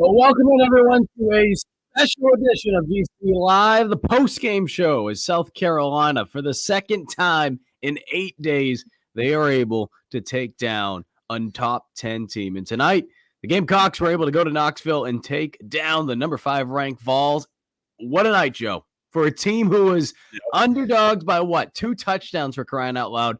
Well, welcome in everyone to a special edition of GC Live, the Postgame Show. As South Carolina, for the second time in 8 days, they are able to take down a top 10 team. And tonight, the Gamecocks were able to go to Knoxville and take down the number 5 ranked Vols. What a night, Joe, for a team who was underdogs by 2 touchdowns, for crying out loud.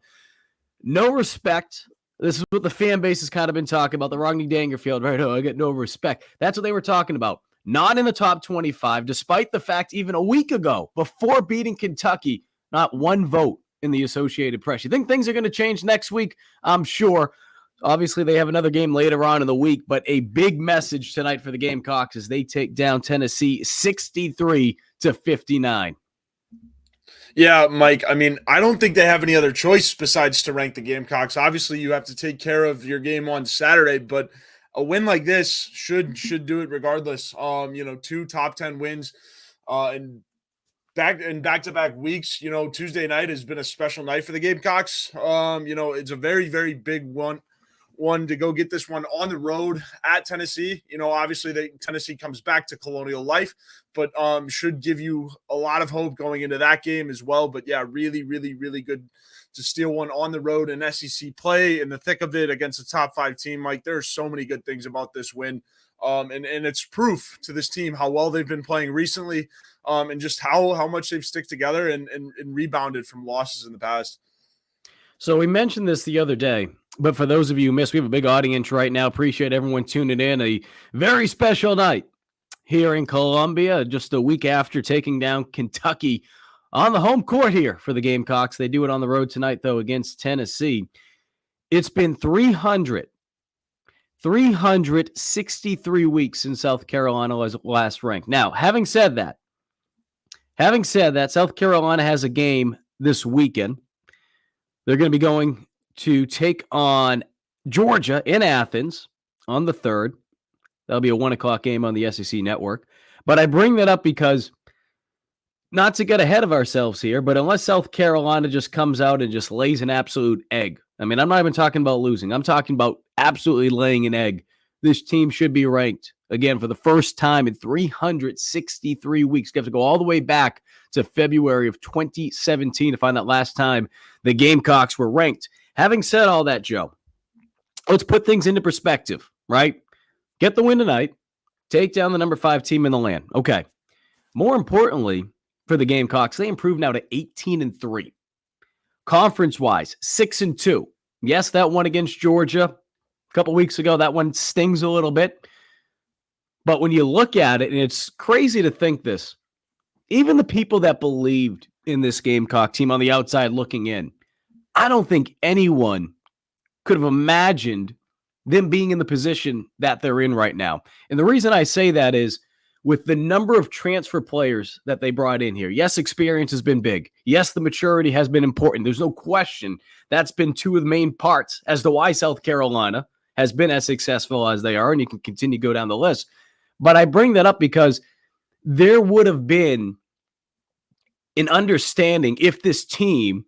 No respect. This is what the fan base has kind of been talking about. The Rodney Dangerfield, right? Oh, I get no respect. That's what they were talking about. Not in the top 25, despite the fact even a week ago, before beating Kentucky, not one vote in the Associated Press. You think things are going to change next week? I'm sure. Obviously, they have another game later on in the week, but a big message tonight for the Gamecocks as they take down Tennessee 63-59. Yeah, Mike, I mean, I don't think they have any other choice besides to rank the Gamecocks. Obviously, you have to take care of your game on Saturday, but a win like this should do it regardless. 2 top 10 wins and back-to-back weeks. Tuesday night has been a special night for the Gamecocks. It's a very, very big one to go get this one on the road at Tennessee. Obviously Tennessee comes back to Colonial life, but should give you a lot of hope going into that game as well. But yeah, really, really, really good to steal one on the road in SEC play in the thick of it against a top 5 team. Mike, there are so many good things about this win. And it's proof to this team how well they've been playing recently, and just how much they've stick together and rebounded from losses in the past. So we mentioned this the other day, but for those of you who missed, we have a big audience right now. Appreciate everyone tuning in. A very special night here in Columbia, just a week after taking down Kentucky on the home court here for the Gamecocks. They do it on the road tonight, though, against Tennessee. It's been 363 weeks since South Carolina was last ranked. Now, having said that, South Carolina has a game this weekend. They're going to be going to take on Georgia in Athens on the 3rd. That'll be a 1:00 game on the SEC network. But I bring that up because, not to get ahead of ourselves here, but unless South Carolina just comes out and just lays an absolute egg. I mean, I'm not even talking about losing. I'm talking about absolutely laying an egg. This team should be ranked, again, for the first time in 363 weeks. You have to go all the way back to February of 2017 to find that last time the Gamecocks were ranked. Having said all that, Joe, let's put things into perspective, right? Get the win tonight. Take down the number 5 team in the land. Okay. More importantly, for the Gamecocks, they improved now to 18-3. Conference-wise, 6-2. Yes, that one against Georgia a couple weeks ago, that one stings a little bit. But when you look at it, and it's crazy to think this, even the people that believed in this Gamecock team on the outside looking in, I don't think anyone could have imagined them being in the position that they're in right now. And the reason I say that is with the number of transfer players that they brought in here. Yes, experience has been big. Yes, the maturity has been important. There's no question that's been 2 of the main parts as to why South Carolina has been as successful as they are, and you can continue to go down the list. But I bring that up because there would have been an understanding if this team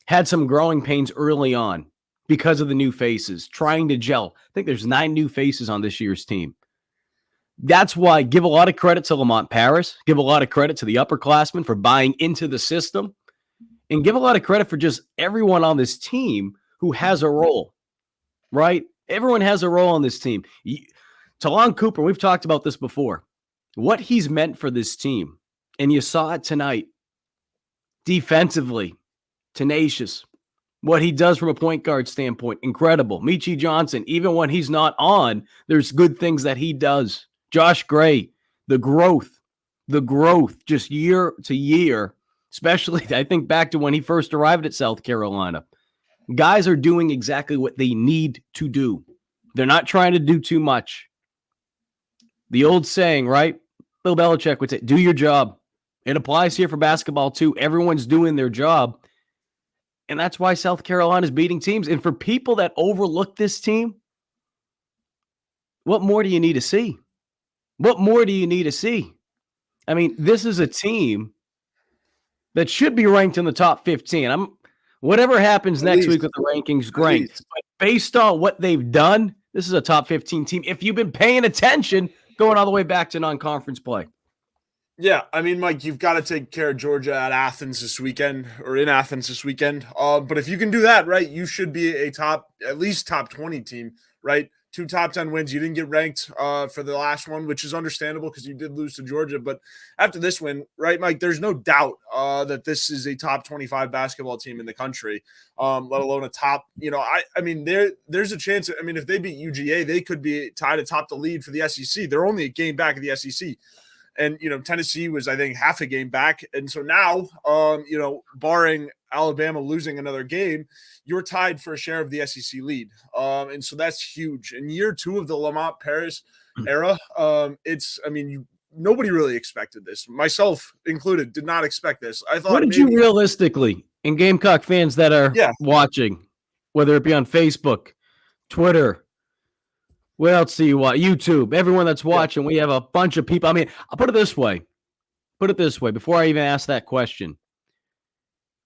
had some growing pains early on because of the new faces, trying to gel. I think there's 9 new faces on this year's team. That's why give a lot of credit to Lamont Paris, give a lot of credit to the upperclassmen for buying into the system, and give a lot of credit for just everyone on this team who has a role, right? Everyone has a role on this team. Talon Cooper, we've talked about this before, what he's meant for this team, and you saw it tonight. Defensively, tenacious. What he does from a point guard standpoint, incredible. Michi Johnson, even when he's not on, there's good things that he does. Josh Gray, the growth, just year to year, especially I think back to when he first arrived at South Carolina. Guys are doing exactly what they need to do. They're not trying to do too much. The old saying, right? Bill Belichick would say, do your job. It applies here for basketball too. Everyone's doing their job. And that's why South Carolina is beating teams. And for people that overlook this team, what more do you need to see? What more do you need to see? I mean, this is a team that should be ranked in the top 15. Whatever happens next week with the rankings, great. But based on what they've done, this is a top 15 team. If you've been paying attention, going all the way back to non-conference play. Yeah, I mean, Mike, you've got to take care of Georgia at Athens this weekend, or in Athens this weekend. But if you can do that, right, you should be at least top 20 team, right? 2 top 10 wins. You didn't get ranked for the last one, which is understandable because you did lose to Georgia. But after this win, right, Mike, there's no doubt that this is a top 25 basketball team in the country, let alone a top, I mean, there's a chance. I mean, if they beat UGA, they could be tied atop the lead for the SEC. They're only a game back of the SEC. And, Tennessee was, I think, half a game back. And so now, barring Alabama losing another game, you're tied for a share of the SEC lead. And so that's huge. In year 2 of the Lamont Paris era, nobody really expected this. Myself included did not expect this. I thought, what did you realistically, and Gamecock fans that are watching, whether it be on Facebook, Twitter, what else do you watch? YouTube, everyone that's watching, we have a bunch of people. I mean, I'll put it this way. Before I even ask that question.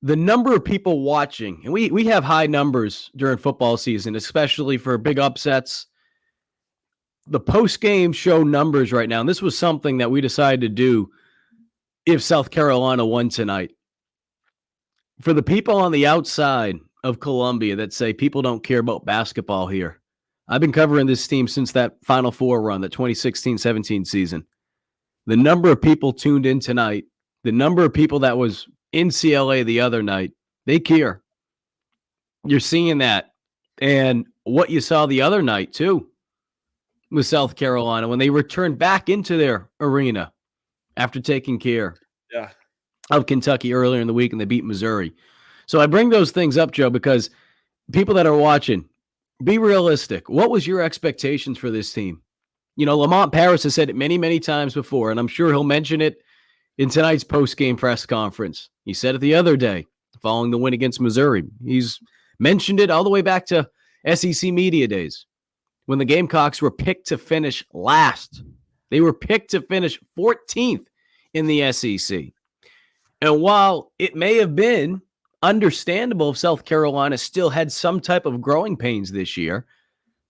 The number of people watching, and we have high numbers during football season, especially for big upsets. The post-game show numbers right now, and this was something that we decided to do if South Carolina won tonight. For the people on the outside of Columbia that say people don't care about basketball here, I've been covering this team since that Final Four run, that 2016-17 season. The number of people tuned in tonight, the number of people that was in CLA the other night, they care. You're seeing that. And what you saw the other night, too, with South Carolina, when they returned back into their arena after taking care of Kentucky earlier in the week and they beat Missouri. So I bring those things up, Joe, because people that are watching, be realistic. What was your expectations for this team? Lamont Paris has said it many, many times before, and I'm sure he'll mention it in tonight's post-game press conference. He said it the other day following the win against Missouri. He's mentioned it all the way back to SEC Media Days when the Gamecocks were picked to finish last. They were picked to finish 14th in the SEC. And while it may have been understandable if South Carolina still had some type of growing pains this year,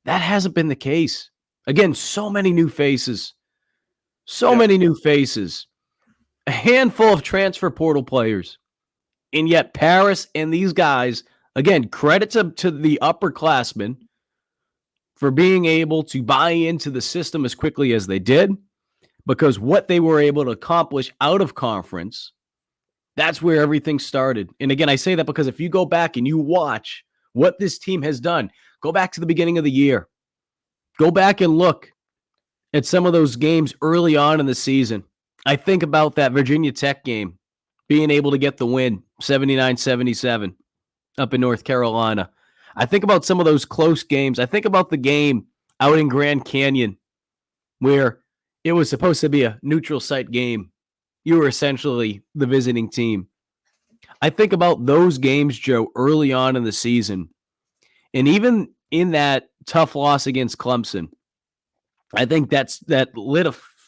that hasn't been the case. Again, so many new faces. Many new faces. A handful of transfer portal players. And yet Paris and these guys, again, credit to the upperclassmen for being able to buy into the system as quickly as they did, because what they were able to accomplish out of conference, that's where everything started. And again, I say that because if you go back and you watch what this team has done, go back to the beginning of the year. Go back and look at some of those games early on in the season. I think about that Virginia Tech game, being able to get the win, 79-77 up in North Carolina. I think about some of those close games. I think about the game out in Grand Canyon where it was supposed to be a neutral site game. You were essentially the visiting team. I think about those games, Joe, early on in the season. And even in that tough loss against Clemson, I think that lit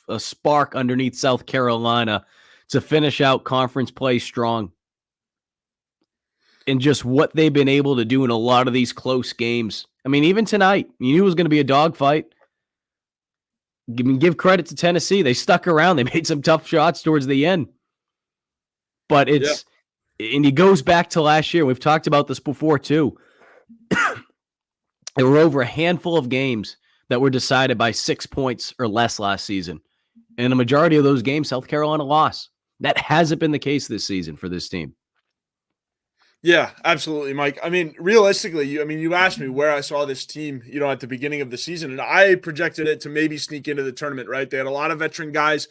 a spark underneath South Carolina to finish out conference play strong. And just what they've been able to do in a lot of these close games. I mean, even tonight, you knew it was going to be a dogfight. Give credit to Tennessee. They stuck around. They made some tough shots towards the end. But and it goes back to last year. We've talked about this before, too. There were over a handful of games that were decided by 6 points or less last season. And the majority of those games, South Carolina lost. That hasn't been the case this season for this team. Yeah, absolutely, Mike. I mean, realistically, you asked me where I saw this team, at the beginning of the season, and I projected it to maybe sneak into the tournament, right? They had a lot of veteran guys,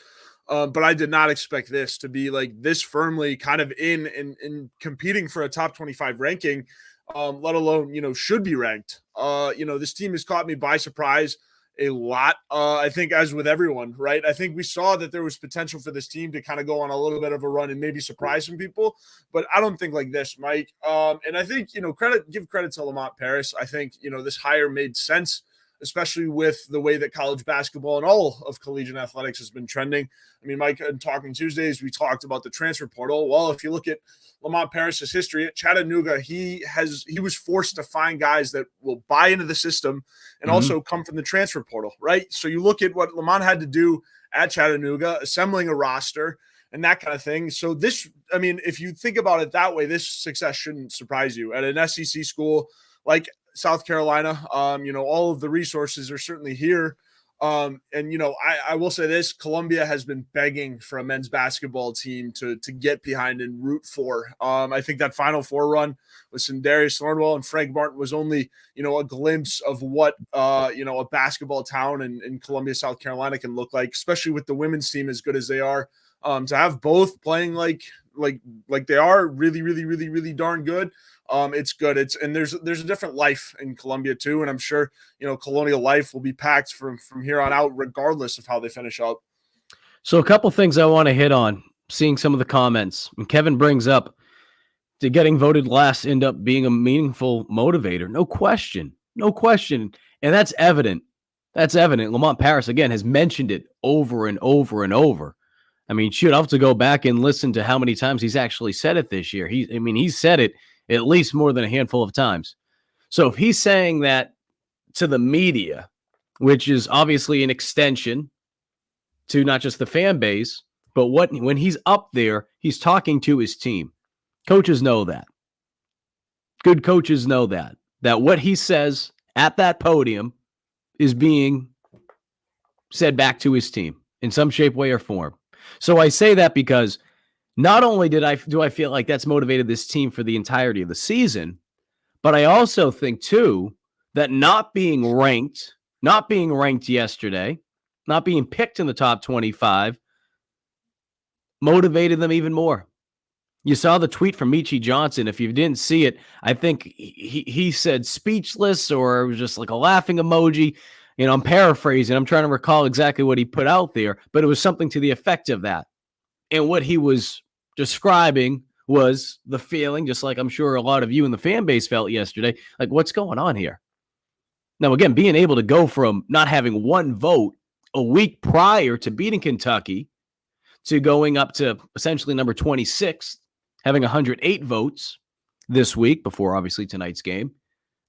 but I did not expect this to be like this firmly kind of in competing for a top 25 ranking, let alone, should be ranked. This team has caught me by surprise a lot. I think as with everyone, right? I think we saw that there was potential for this team to kind of go on a little bit of a run and maybe surprise some people, but I don't think like this, Mike. And I think, give credit to Lamont Paris. I think, this hire made sense, especially with the way that college basketball and all of collegiate athletics has been trending. I mean, Mike, in Talking Tuesdays, we talked about the transfer portal. Well, if you look at Lamont Paris's history at Chattanooga, he was forced to find guys that will buy into the system and also come from the transfer portal, right? So you look at what Lamont had to do at Chattanooga, assembling a roster and that kind of thing. So this, I mean, if you think about it that way, this success shouldn't surprise you. At an SEC school like South Carolina, all of the resources are certainly here. And I will say this: Columbia has been begging for a men's basketball team to get behind and root for. I think that Final Four run with Darius Thornwell and Frank Martin was only a glimpse of what a basketball town in Columbia, South Carolina can look like, especially with the women's team as good as they are. To have both playing like they are really, really, really, really darn good. It's good. There's a different life in Columbia too. And I'm sure, Colonial life will be packed from here on out, regardless of how they finish up. So a couple things I want to hit on, seeing some of the comments. And Kevin brings up, did getting voted last end up being a meaningful motivator? No question. And that's evident. Lamont Paris, again, has mentioned it over and over and over. I mean, shoot, I'll have to go back and listen to how many times he's actually said it this year. He's said it at least more than a handful of times. So if he's saying that to the media, which is obviously an extension to not just the fan base, but when he's up there, he's talking to his team. Coaches know that. Good coaches know that what he says at that podium is being said back to his team in some shape, way, or form. So I say that because not only do I feel like that's motivated this team for the entirety of the season, but I also think too that not being ranked yesterday, not being picked in the top 25, motivated them even more. You saw the tweet from Michi Johnson. If you didn't see it, I think he said speechless, or it was just like a laughing emoji. I'm paraphrasing. I'm trying to recall exactly what he put out there, but it was something to the effect of that. And what he was describing was the feeling, just like I'm sure a lot of you in the fan base felt yesterday, like, what's going on here? Now, again, being able to go from not having one vote a week prior to beating Kentucky to going up to essentially number 26, having 108 votes this week before, obviously, tonight's game.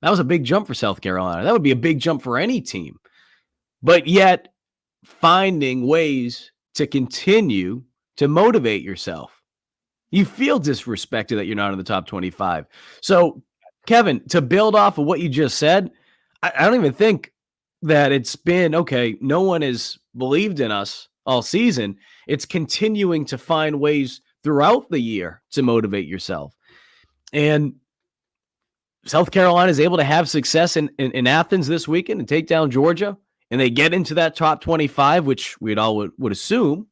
That was a big jump for South Carolina. That would be a big jump for any team. But yet, finding ways to continue to motivate yourself. You feel disrespected that you're not in the top 25. So, Kevin, to build off of what you just said, I don't even think that it's been, okay, no one has believed in us all season. It's continuing to find ways throughout the year to motivate yourself. And South Carolina is able to have success in Athens this weekend and take down Georgia, and they get into that top 25, which we'd all would assume,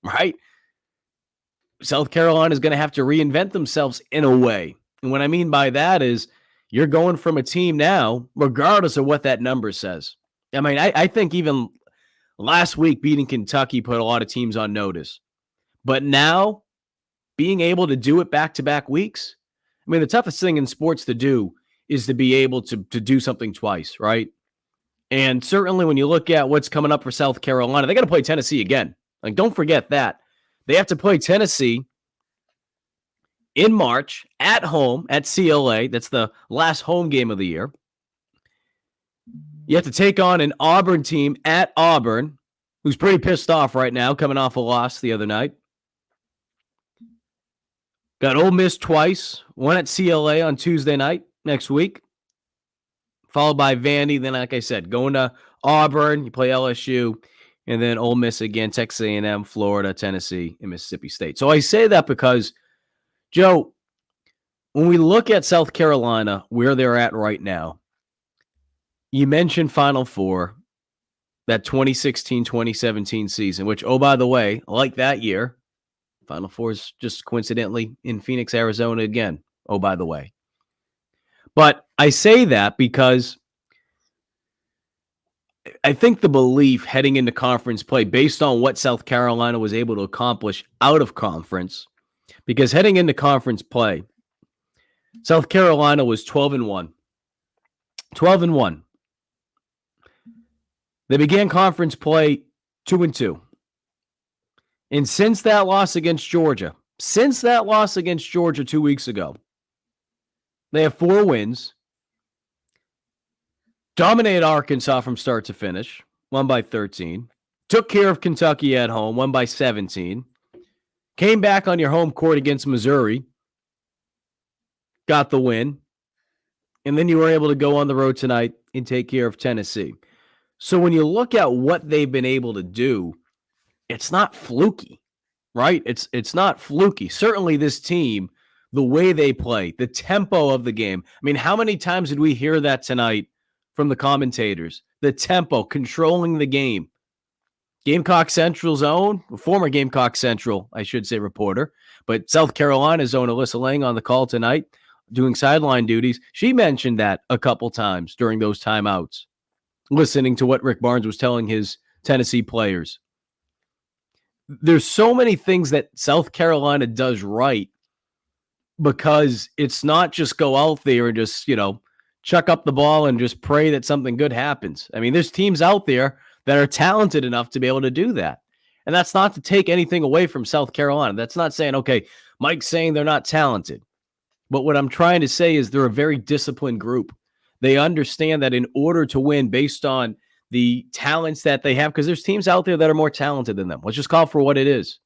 right? South Carolina is going to have to reinvent themselves in a way. And what I mean by that is you're going from a team now, regardless of what that number says. I mean, I think even last week beating Kentucky put a lot of teams on notice. But now being able to do it back-to-back weeks, I mean, the toughest thing in sports to do is to be able to do something twice, right? And certainly when you look at what's coming up for South Carolina, they got to play Tennessee again. Like, don't forget that. They have to play Tennessee in March at home at CLA. That's the last home game of the year. You have to take on an Auburn team at Auburn, who's pretty pissed off right now, coming off a loss the other night. Got Ole Miss twice, one at CLA on Tuesday night next week, followed by Vandy. Then, like I said, going to Auburn, you play LSU, and then Ole Miss again, Texas A&M, Florida, Tennessee, and Mississippi State. So I say that because, Joe, when we look at South Carolina, where they're at right now, you mentioned Final Four, that 2016-2017 season, which, oh, by the way, like that year, Final Four is just coincidentally in Phoenix, Arizona again. Oh, by the way. But I say that because I think the belief heading into conference play, based on what South Carolina was able to accomplish out of conference, because heading into conference play, South Carolina was 12-1. 12-1. They began conference play 2-2. And since that loss against Georgia 2 weeks ago, they have 4 wins. Dominated Arkansas from start to finish, won by 13. Took care of Kentucky at home, won by 17. Came back on your home court against Missouri, got the win. And then you were able to go on the road tonight and take care of Tennessee. So when you look at what they've been able to do, it's not fluky, right? It's not fluky. Certainly this team, the way they play, the tempo of the game. I mean, how many times did we hear that tonight from the commentators? The tempo, controlling the game. Gamecock Central's own, former Gamecock Central, I should say, reporter, but South Carolina's own Alyssa Lang on the call tonight doing sideline duties. She mentioned that a couple times during those timeouts, listening to what Rick Barnes was telling his Tennessee players. There's so many things that South Carolina does right because it's not just go out there and just, chuck up the ball and just pray that something good happens. I mean, there's teams out there that are talented enough to be able to do that. And that's not to take anything away from South Carolina. That's not saying, okay, Mike's saying they're not talented. But what I'm trying to say is they're a very disciplined group. They understand that in order to win based on the talents that they have, because there's teams out there that are more talented than them. Let's just call it for what it is.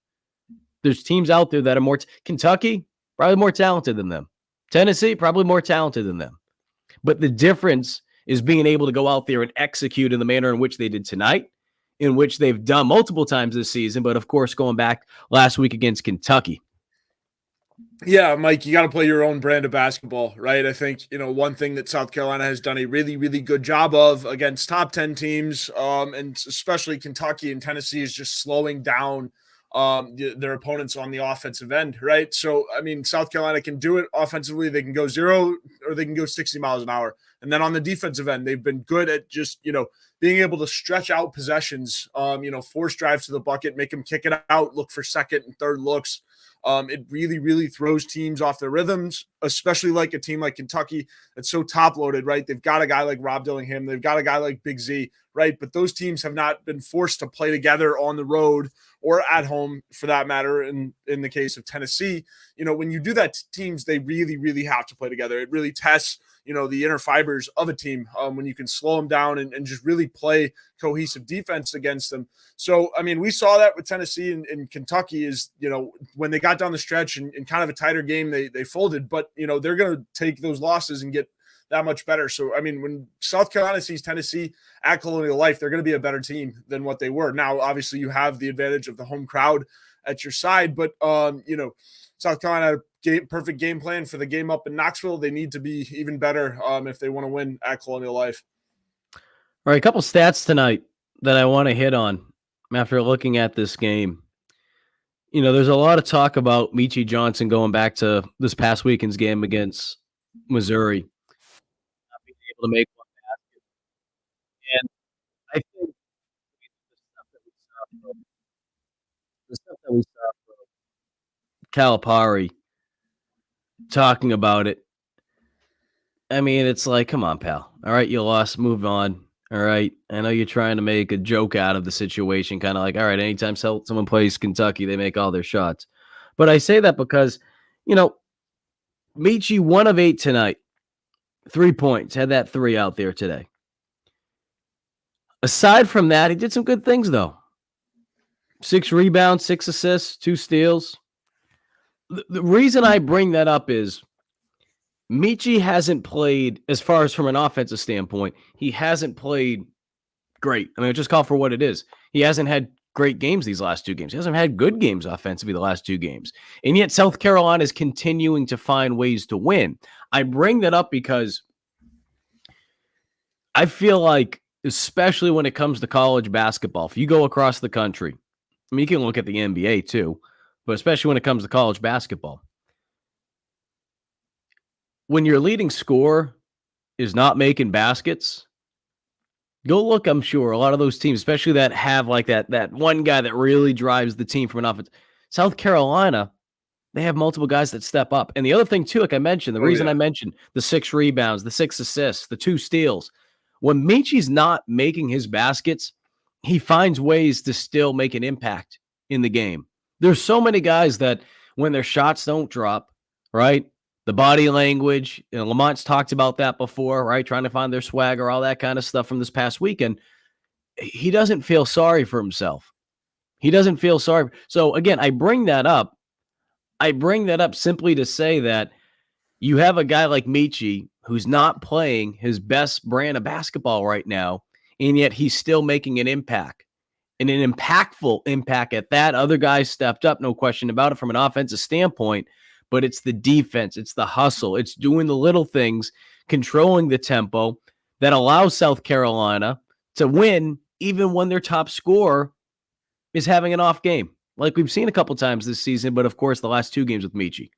There's teams out there that are more, Kentucky, probably more talented than them. Tennessee, probably more talented than them. But the difference is being able to go out there and execute in the manner in which they did tonight, in which they've done multiple times this season, but of course, going back last week against Kentucky. Yeah, Mike, you got to play your own brand of basketball, right? I think, one thing that South Carolina has done a really, really good job of against top 10 teams, and especially Kentucky and Tennessee, is just slowing down their opponents on the offensive end, right? So, I mean, South Carolina can do it offensively. They can go 0 or they can go 60 miles an hour. And then on the defensive end, they've been good at just, being able to stretch out possessions, force drives to the bucket, make them kick it out, look for second and third looks. It really, really throws teams off their rhythms, especially like a team like Kentucky that's so top-loaded, right? They've got a guy like Rob Dillingham. They've got a guy like Big Z, right? But those teams have not been forced to play together on the road or at home, for that matter, in the case of Tennessee. When you do that to teams, they really, really have to play together. It really tests, the inner fibers of a team when you can slow them down and just really play cohesive defense against them. So, I mean, we saw that with Tennessee and Kentucky is, when they got down the stretch and kind of a tighter game, they folded, but, they're going to take those losses and get that much better. So, I mean, when South Carolina sees Tennessee at Colonial Life, they're going to be a better team than what they were. Now, obviously, you have the advantage of the home crowd at your side, but, South Carolina had a perfect game plan for the game up in Knoxville. They need to be even better if they want to win at Colonial Life. All right, a couple stats tonight that I want to hit on after looking at this game. There's a lot of talk about Meechie Johnson going back to this past weekend's game against Missouri, not being able to make one basket. And I think the stuff that we saw from Calipari talking about it, I mean, it's like, come on, pal. All right, you lost, move on. All right, I know you're trying to make a joke out of the situation, kind of like, all right, anytime someone plays Kentucky, they make all their shots. But I say that because, Meechie 1 of 8 tonight, 3 points, had that 3 out there today. Aside from that, he did some good things, though. 6 rebounds, 6 assists, 2 steals. The reason I bring that up is Meechie hasn't played, as far as from an offensive standpoint, he hasn't played great. I mean, just call for what it is. He hasn't had great games these last 2 games. He hasn't had good games offensively the last 2 games. And yet South Carolina is continuing to find ways to win. I bring that up because I feel like, especially when it comes to college basketball, if you go across the country, I mean, you can look at the NBA too, but especially when it comes to college basketball, when your leading scorer is not making baskets, go look, I'm sure, a lot of those teams, especially that have like that one guy that really drives the team from an offense. South Carolina, they have multiple guys that step up. And the other thing, too, like I mentioned, the reason I mentioned the 6 rebounds, the 6 assists, the 2 steals, When Michi's not making his baskets, he finds ways to still make an impact in the game. There's so many guys that when their shots don't drop, right? The body language, Lamont's talked about that before, right? Trying to find their swagger, all that kind of stuff from this past weekend. He doesn't feel sorry for himself. He doesn't feel sorry. So again, I bring that up. I bring that up simply to say that you have a guy like Michi who's not playing his best brand of basketball right now, and yet he's still making an impact. And an impactful impact at that. Other guys stepped up, no question about it, from an offensive standpoint. But it's the defense, it's the hustle, it's doing the little things, controlling the tempo that allows South Carolina to win even when their top scorer is having an off game, like we've seen a couple times this season, but of course the last 2 games with Michi.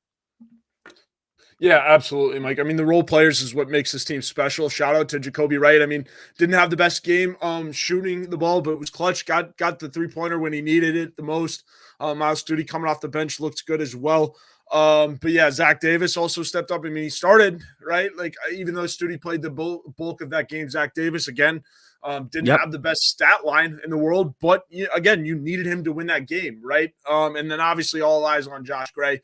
Yeah, absolutely, Mike. I mean, the role players is what makes this team special. Shout out to Jacoby Wright. I mean, didn't have the best game shooting the ball, but was clutch. Got the 3-pointer when he needed it the most. Miles Studi coming off the bench looked good as well. But yeah, Zach Davis also stepped up. I mean, he started, right? Like, even though Studi played the bulk of that game, Zach Davis, again, didn't have the best stat line in the world. But, again, you needed him to win that game, right? And then obviously all eyes on Josh Gray.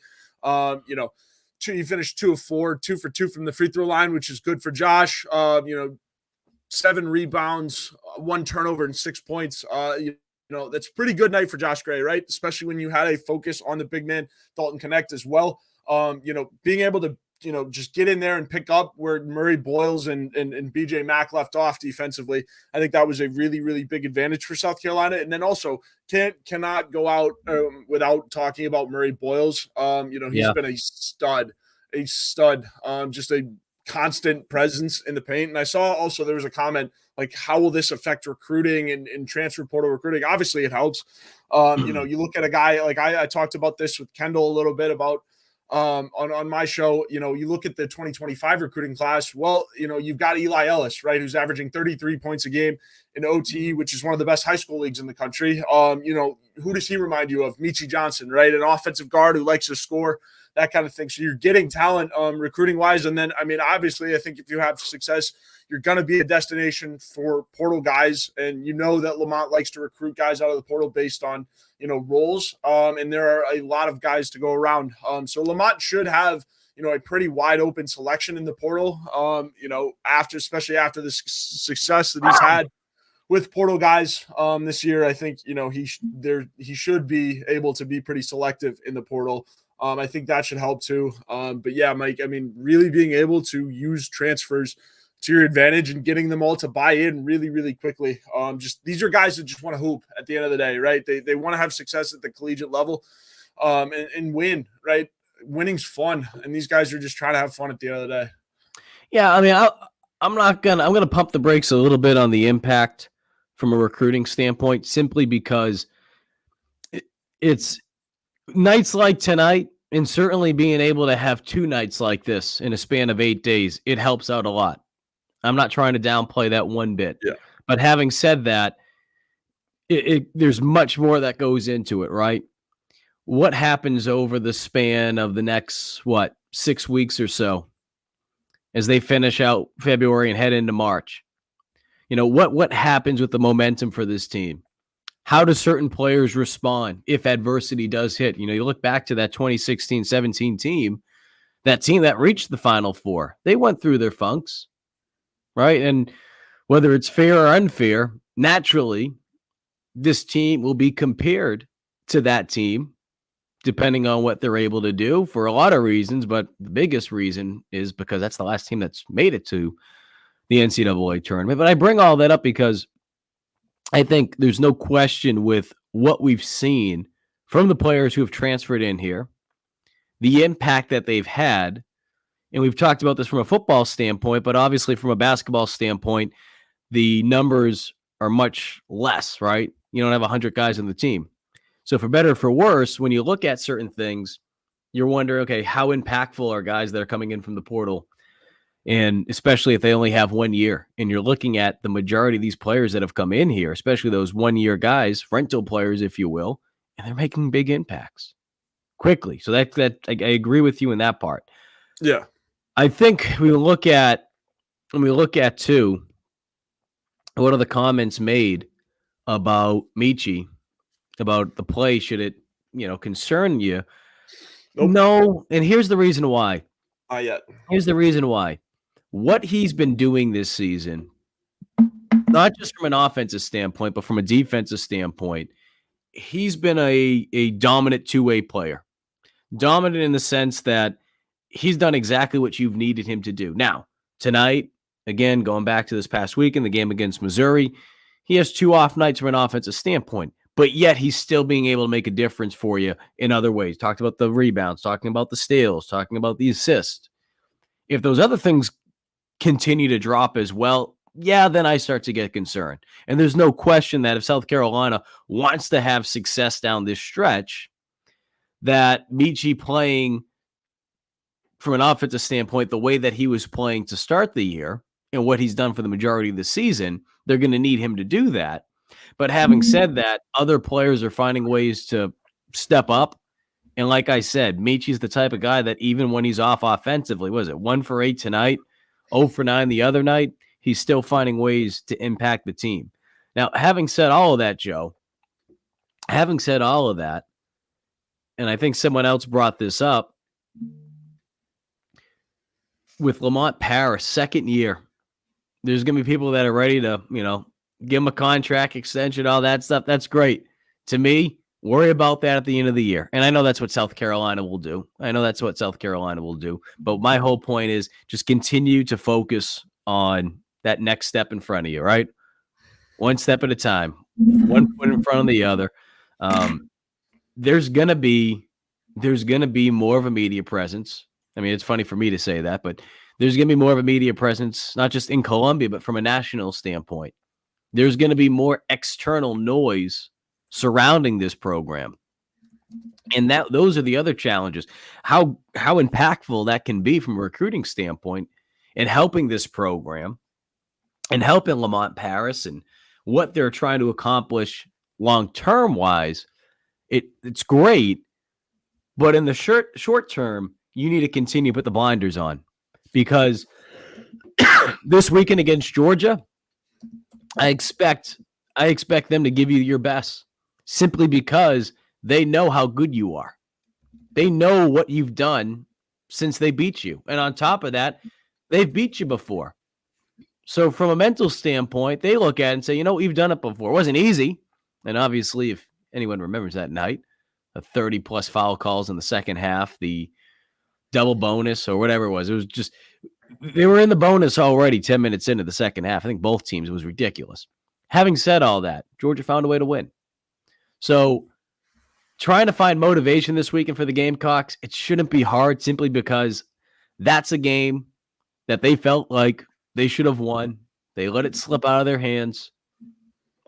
He finished 2 of 4, 2 for 2 from the free throw line, which is good for Josh. 7 rebounds, 1 turnover, and 6 points. That's a pretty good night for Josh Gray, right? Especially when you had a focus on the big man, Dalton Connect as well. Being able to, just get in there and pick up where Murray Boyles and BJ Mack left off defensively. I think that was a really, really big advantage for South Carolina. And then also cannot go out without talking about Murray Boyles. He's been a stud, just a constant presence in the paint. And I saw also there was a comment like, how will this affect recruiting and transfer portal recruiting? Obviously it helps. You look at a guy like I talked about this with Kendall a little bit about on my show. You look at the 2025 recruiting class. Well, you've got Eli Ellis, right, who's averaging 33 points a game in OT, which is one of the best high school leagues in the country. Who does he remind you of? Michi Johnson, right, an offensive guard who likes to score, that kind of thing. So you're getting talent recruiting wise. And then, I mean, obviously, I think if you have success, you're going to be a destination for portal guys. And that Lamont likes to recruit guys out of the portal based on, roles. And there are a lot of guys to go around. So Lamont should have, a pretty wide open selection in the portal, especially after the success that he's had with portal guys this year. I think, he should be able to be pretty selective in the portal. I think that should help too. But yeah, Mike, I mean, really being able to use transfers to your advantage and getting them all to buy in really, really quickly. These are guys that just want to hoop at the end of the day, right? They want to have success at the collegiate level and win, right? Winning's fun. And these guys are just trying to have fun at the end of the day. Yeah. I mean, I'm going to pump the brakes a little bit on the impact from a recruiting standpoint, simply because it's nights like tonight, and certainly being able to have 2 nights like this in a span of 8 days, it helps out a lot. I'm not trying to downplay that one bit. Yeah. But having said that, there's much more that goes into it, right? What happens over the span of the next, 6 weeks or so as they finish out February and head into March? What happens with the momentum for this team? How do certain players respond if adversity does hit? You look back to that 2016-17 team, that team that reached the Final Four. They went through their funks, right? And whether it's fair or unfair, naturally, this team will be compared to that team, depending on what they're able to do for a lot of reasons. But the biggest reason is because that's the last team that's made it to the NCAA tournament. But I bring all that up because I think there's no question with what we've seen from the players who have transferred in here, the impact that they've had. And we've talked about this from a football standpoint, but obviously from a basketball standpoint, the numbers are much less, right? You don't have 100 guys on the team. So for better or for worse, when you look at certain things, you're wondering, okay, how impactful are guys that are coming in from the portal? And especially if they only have 1 year, and you're looking at the majority of these players that have come in here, especially those 1-year guys, rental players, if you will, and they're making big impacts quickly. So that I agree with you in that part. Yeah. I think we look at too, What are the comments made about Michi, about the play? Should it, concern you? Nope. No. And here's the reason why. Not yet. Here's the reason why. What he's been doing this season, not just from an offensive standpoint, but from a defensive standpoint, he's been a dominant two-way player. Dominant in the sense that he's done exactly what you've needed him to do. Now, tonight, again, going back to this past week in the game against Missouri, he has 2 off nights from an offensive standpoint, but yet he's still being able to make a difference for you in other ways. Talked about the rebounds, talking about the steals, talking about the assist. If those other things continue to drop as well, yeah, then I start to get concerned. And there's no question that if South Carolina wants to have success down this stretch, that Michi playing from an offensive standpoint the way that he was playing to start the year and what he's done for the majority of the season, they're going to need him to do that. But having said that, other players are finding ways to step up. And like I said, Michi's the type of guy that even when he's off offensively, was it 1 for 8 tonight, 0 for 9 the other night, he's still finding ways to impact the team. Now, having said all of that, Joe, and I think someone else brought this up, with Lamont Paris, second year, there's going to be people that are ready to, give him a contract extension, all that stuff. That's great. To me, worry about that at the end of the year. And I know that's what South Carolina will do. But my whole point is just continue to focus on that next step in front of you, right? One step at a time, one foot in front of the other. There's going to be more of a media presence. I mean, it's funny for me to say that, but there's going to be more of a media presence, not just in Columbia, but from a national standpoint. There's going to be more external noise surrounding this program. And those are the other challenges. How impactful that can be from a recruiting standpoint in helping this program and helping Lamont Paris and what they're trying to accomplish long-term wise. It's great, but in the short term, you need to continue to put the blinders on, because this weekend against Georgia, I expect them to give you your best, simply because they know how good you are. They know what you've done since they beat you. And on top of that, they've beat you before. So from a mental standpoint, they look at it and say, we've done it before. It wasn't easy. And obviously, if anyone remembers that night, 30-plus foul calls in the second half, the double bonus or whatever it was just, they were in the bonus already 10 minutes into the second half. I think both teams, it was ridiculous. Having said all that, Georgia found a way to win. So trying to find motivation this weekend for the Gamecocks, it shouldn't be hard, simply because that's a game that they felt like they should have won. They let it slip out of their hands.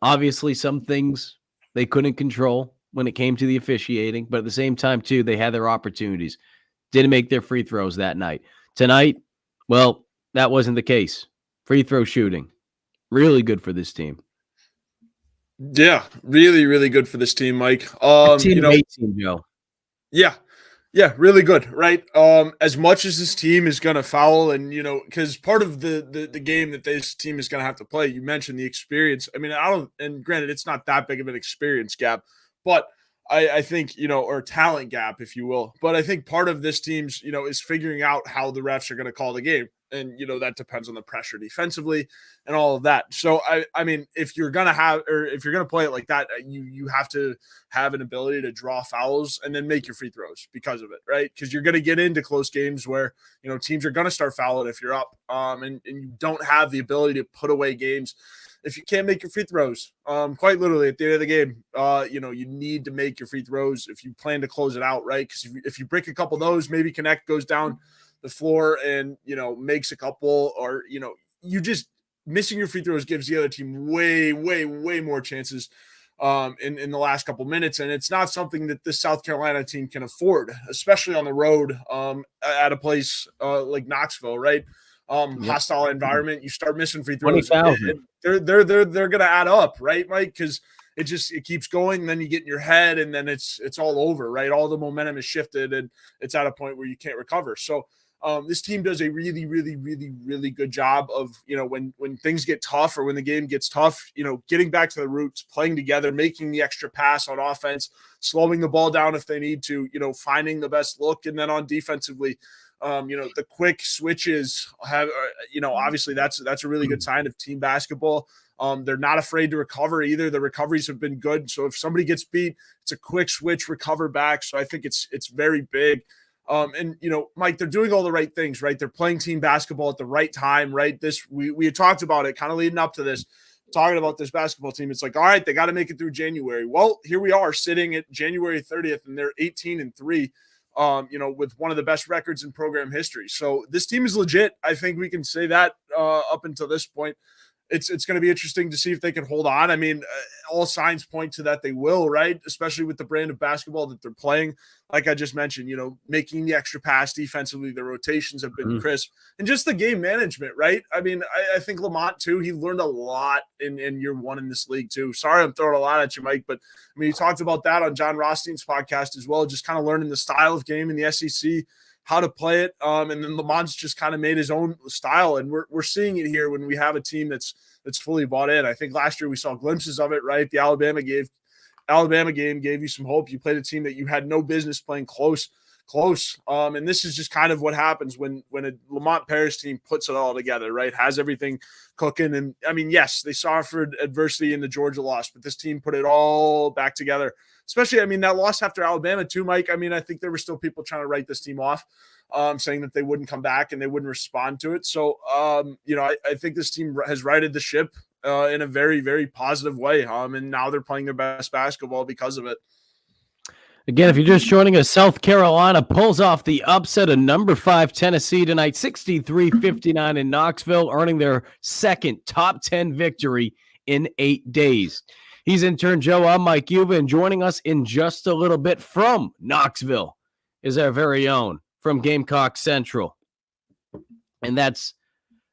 Obviously, some things they couldn't control when it came to the officiating, but at the same time, too, they had their opportunities. Didn't make their free throws that night. Tonight, well, that wasn't the case. Free throw shooting, really good for this team. Yeah, really, really good for this team, Mike. 18, Joe. Yeah, really good, right? As much as this team is going to foul, and because part of the game that this team is going to have to play, you mentioned the experience. I mean, and granted, it's not that big of an experience gap, but I think, or talent gap, if you will. But I think part of this team's, is figuring out how the refs are going to call the game. And, that depends on the pressure defensively and all of that. So, I mean, if you're going to play it like that, you have to have an ability to draw fouls and then make your free throws because of it, right? Because you're going to get into close games where, teams are going to start fouling if you're up, and you don't have the ability to put away games if you can't make your free throws. Quite literally at the end of the game, you need to make your free throws if you plan to close it out, right? Because if you break a couple of those, maybe Connect goes down the floor and, makes a couple, or, you just missing your free throws gives the other team way, way, way more chances in the last couple minutes. And it's not something that this South Carolina team can afford, especially on the road at a place like Knoxville, right? Hostile environment. You start missing free throws, they're going to add up, right, Mike? Because it keeps going, and then you get in your head, and then it's all over, right? All the momentum is shifted, and it's at a point where you can't recover. So This team does a really, really, really, really good job of, when things get tough or when the game gets tough, getting back to the roots, playing together, making the extra pass on offense, slowing the ball down if they need to, finding the best look. And then on defensively, the quick switches have, obviously that's a really good sign of team basketball. They're not afraid to recover either. The recoveries have been good. So if somebody gets beat, it's a quick switch, recover back. So I think it's very big. And Mike, they're doing all the right things, right? They're playing team basketball at the right time, right? We had talked about it kind of leading up to this, talking about this basketball team. It's like, all right, they got to make it through January. Well, here we are sitting at January 30th, and they're 18-3. With one of the best records in program history. So this team is legit. I think we can say that up until this point. It's going to be interesting to see if they can hold on. I mean, all signs point to that they will, right? Especially with the brand of basketball that they're playing. Like I just mentioned, making the extra pass defensively, the rotations have been crisp, and just the game management, right? I mean, I think Lamont too, he learned a lot in year one in this league too. Sorry, I'm throwing a lot at you, Mike, but I mean, he talked about that on John Rothstein's podcast as well, just kind of learning the style of game in the SEC, how to play it. And then Lamont's just kind of made his own style. And we're seeing it here when we have a team that's fully bought in. I think last year we saw glimpses of it, right? The Alabama game gave you some hope. You played a team that you had no business playing close. And this is just kind of what happens when a Lamont Paris team puts it all together, right? Has everything cooking. And I mean, yes, they suffered adversity in the Georgia loss, but this team put it all back together. Especially, I mean, that loss after Alabama too, Mike. I mean, I think there were still people trying to write this team off, saying that they wouldn't come back and they wouldn't respond to it. So, I think this team has righted the ship in a very, very positive way. And now they're playing their best basketball because of it. Again, if you're just joining us, South Carolina pulls off the upset of number 5 Tennessee tonight, 63-59 in Knoxville, earning their second top 10 victory in 8 days. He's Intern Joe. I'm Mike Yuba, and joining us in just a little bit from Knoxville is our very own from Gamecock Central. And that's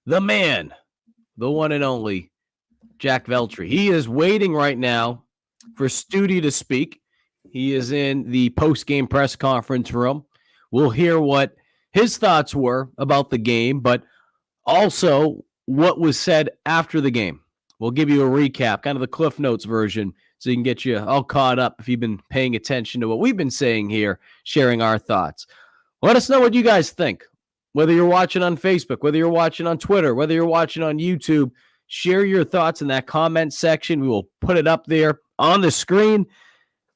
the man, the one and only Jack Veltri. He is waiting right now for Studi to speak. He is in the post-game press conference room. We'll hear what his thoughts were about the game, but also what was said after the game. We'll give you a recap, kind of the Cliff Notes version, so you can get you all caught up if you've been paying attention to what we've been saying here, sharing our thoughts. Let us know what you guys think. Whether you're watching on Facebook, whether you're watching on Twitter, whether you're watching on YouTube, share your thoughts in that comment section. We will put it up there on the screen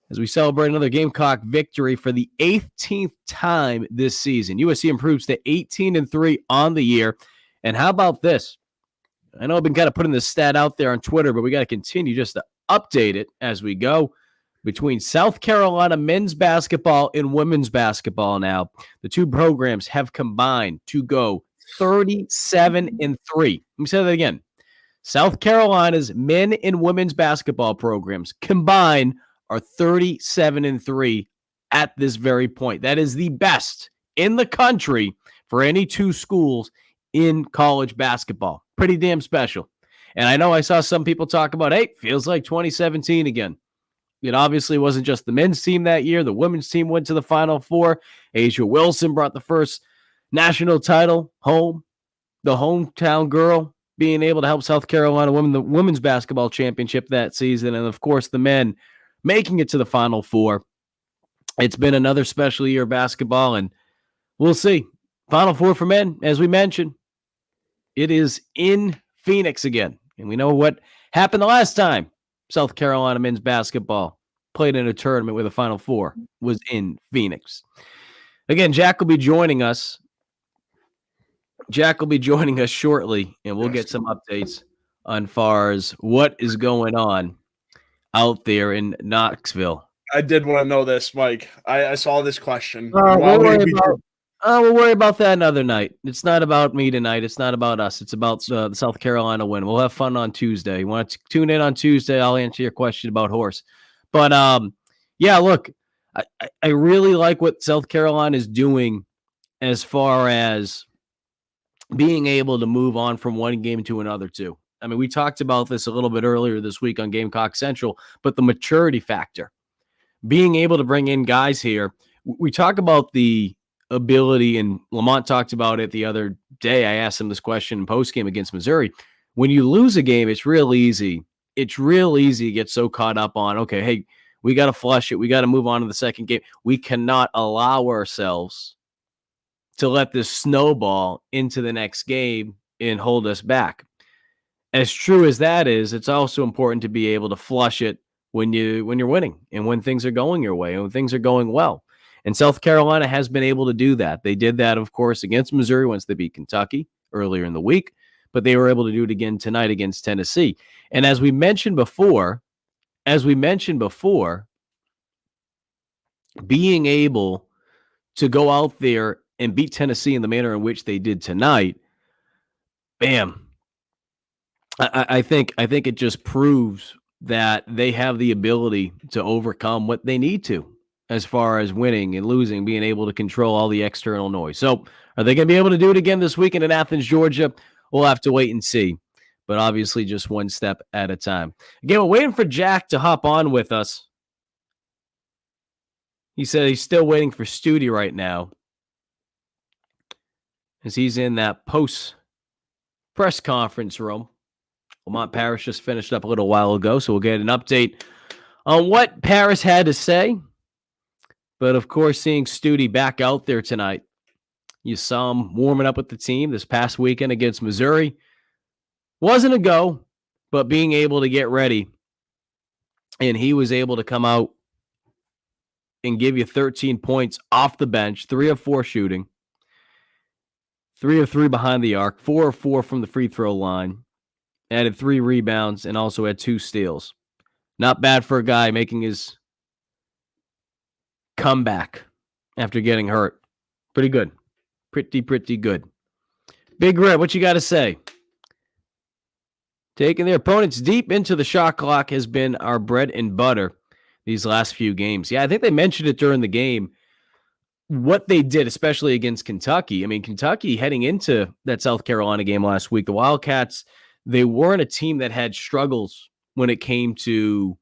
as we celebrate another Gamecock victory for the 18th time this season. USC improves to 18-3 on the year. And how about this? I know I've been kind of putting this stat out there on Twitter, but we got to continue just to update it as we go. Between South Carolina men's basketball and women's basketball now, the two programs have combined to go 37-3. Let me say that again. South Carolina's men and women's basketball programs combined are 37-3 at this very point. That is the best in the country for any two schools in college basketball. Pretty damn special. And I know I saw some people talk about, hey, feels like 2017 again. It obviously wasn't just the men's team that year. The women's team went to the Final Four. Asia Wilson brought the first national title home. The hometown girl being able to help South Carolina win the women's basketball championship that season. And, of course, the men making it to the Final Four. It's been another special year of basketball, and we'll see. Final Four for men, as we mentioned. It is in Phoenix again. And we know what happened the last time South Carolina men's basketball played in a tournament with a Final Four was in Phoenix. Again, Jack will be joining us. Jack will be joining us shortly, and we'll get some updates on far as what is going on out there in Knoxville. I did want to know this, Mike. I saw this question. We'll worry about that another night. It's not about me tonight. It's not about us. It's about the South Carolina win. We'll have fun on Tuesday. You want to tune in on Tuesday? I'll answer your question about horse. But, yeah, look, I really like what South Carolina is doing as far as being able to move on from one game to another, too. I mean, we talked about this a little bit earlier this week on Gamecock Central, but the maturity factor, being able to bring in guys here. We talk about the ability, and Lamont talked about it the other day. I asked him this question in postgame against Missouri. When you lose a game, it's real easy. It's real easy to get so caught up on, okay, hey, we got to flush it. We got to move on to the second game. We cannot allow ourselves to let this snowball into the next game and hold us back. As true as that is, it's also important to be able to flush it when you're winning and when things are going your way and when things are going well. And South Carolina has been able to do that. They did that, of course, against Missouri once they beat Kentucky earlier in the week, but they were able to do it again tonight against Tennessee. And as we mentioned before, being able to go out there and beat Tennessee in the manner in which they did tonight, bam. I think it just proves that they have the ability to overcome what they need to as far as winning and losing, being able to control all the external noise. So are they going to be able to do it again this weekend in Athens, Georgia? We'll have to wait and see, but obviously just one step at a time. Again, we're waiting for Jack to hop on with us. He said he's still waiting for Studi right now as he's in that post-press conference room. Lamont Paris just finished up a little while ago, so we'll get an update on what Paris had to say. But, of course, seeing Studi back out there tonight, you saw him warming up with the team this past weekend against Missouri. Wasn't a go, but being able to get ready. And he was able to come out and give you 13 points off the bench, 3 of 4 shooting, 3 of 3 behind the arc, 4 of 4 from the free throw line. Added 3 rebounds and also had 2 steals. Not bad for a guy making his comeback after getting hurt. Pretty good. Pretty good. Big Red, what you got to say? Taking their opponents deep into the shot clock has been our bread and butter these last few games. Yeah, I think they mentioned it during the game. What they did, especially against Kentucky. I mean, Kentucky heading into that South Carolina game last week, the Wildcats, they weren't a team that had struggles when it came to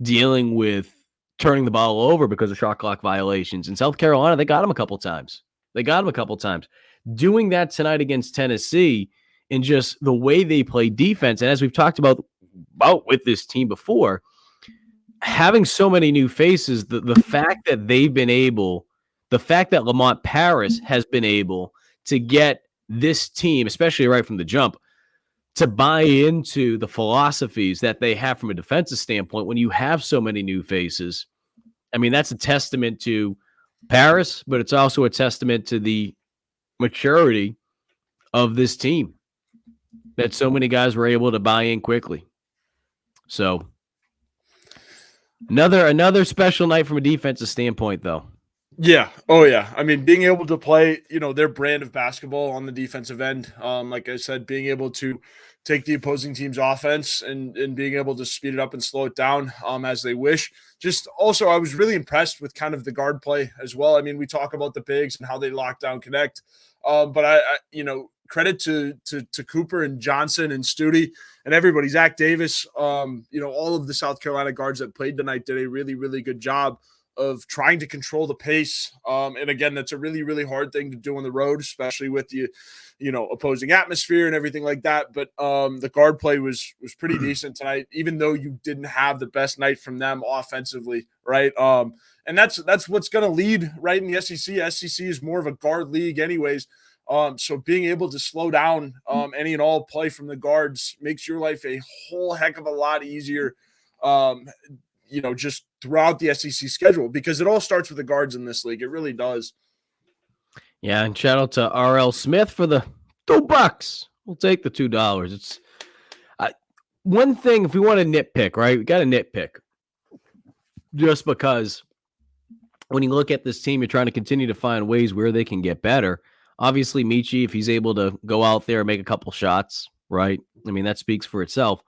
dealing with turning the ball over because of shot clock violations. In South Carolina, they got them a couple times. Doing that tonight against Tennessee and just the way they play defense, and as we've talked about with this team before, having so many new faces, the fact that Lamont Paris has been able to get this team, especially right from the jump, to buy into the philosophies that they have from a defensive standpoint when you have so many new faces. I mean, that's a testament to Paris, but it's also a testament to the maturity of this team that so many guys were able to buy in quickly. So another special night from a defensive standpoint, though. Yeah. Oh, yeah. I mean, being able to play, their brand of basketball on the defensive end, like I said, being able to take the opposing team's offense and being able to speed it up and slow it down as they wish. Just also, I was really impressed with kind of the guard play as well. I mean, we talk about the bigs and how they lock down, connect, but I credit to Cooper and Johnson and Studi and everybody, Zach Davis, all of the South Carolina guards that played tonight did a really, really good job of trying to control the pace. And again, that's a really, really hard thing to do on the road, especially with the, opposing atmosphere and everything like that. But the guard play was pretty decent tonight, even though you didn't have the best night from them offensively, right? And that's what's going to lead right in the SEC. SEC is more of a guard league anyways. So being able to slow down any and all play from the guards makes your life a whole heck of a lot easier, just throughout the SEC schedule, because it all starts with the guards in this league. It really does. Yeah, and shout out to R.L. Smith for the $2. We'll take the $2. It's one thing, if we want to nitpick, right? We got to nitpick. Just because when you look at this team, you're trying to continue to find ways where they can get better. Obviously, Michi, if he's able to go out there and make a couple shots, right? I mean, that speaks for itself.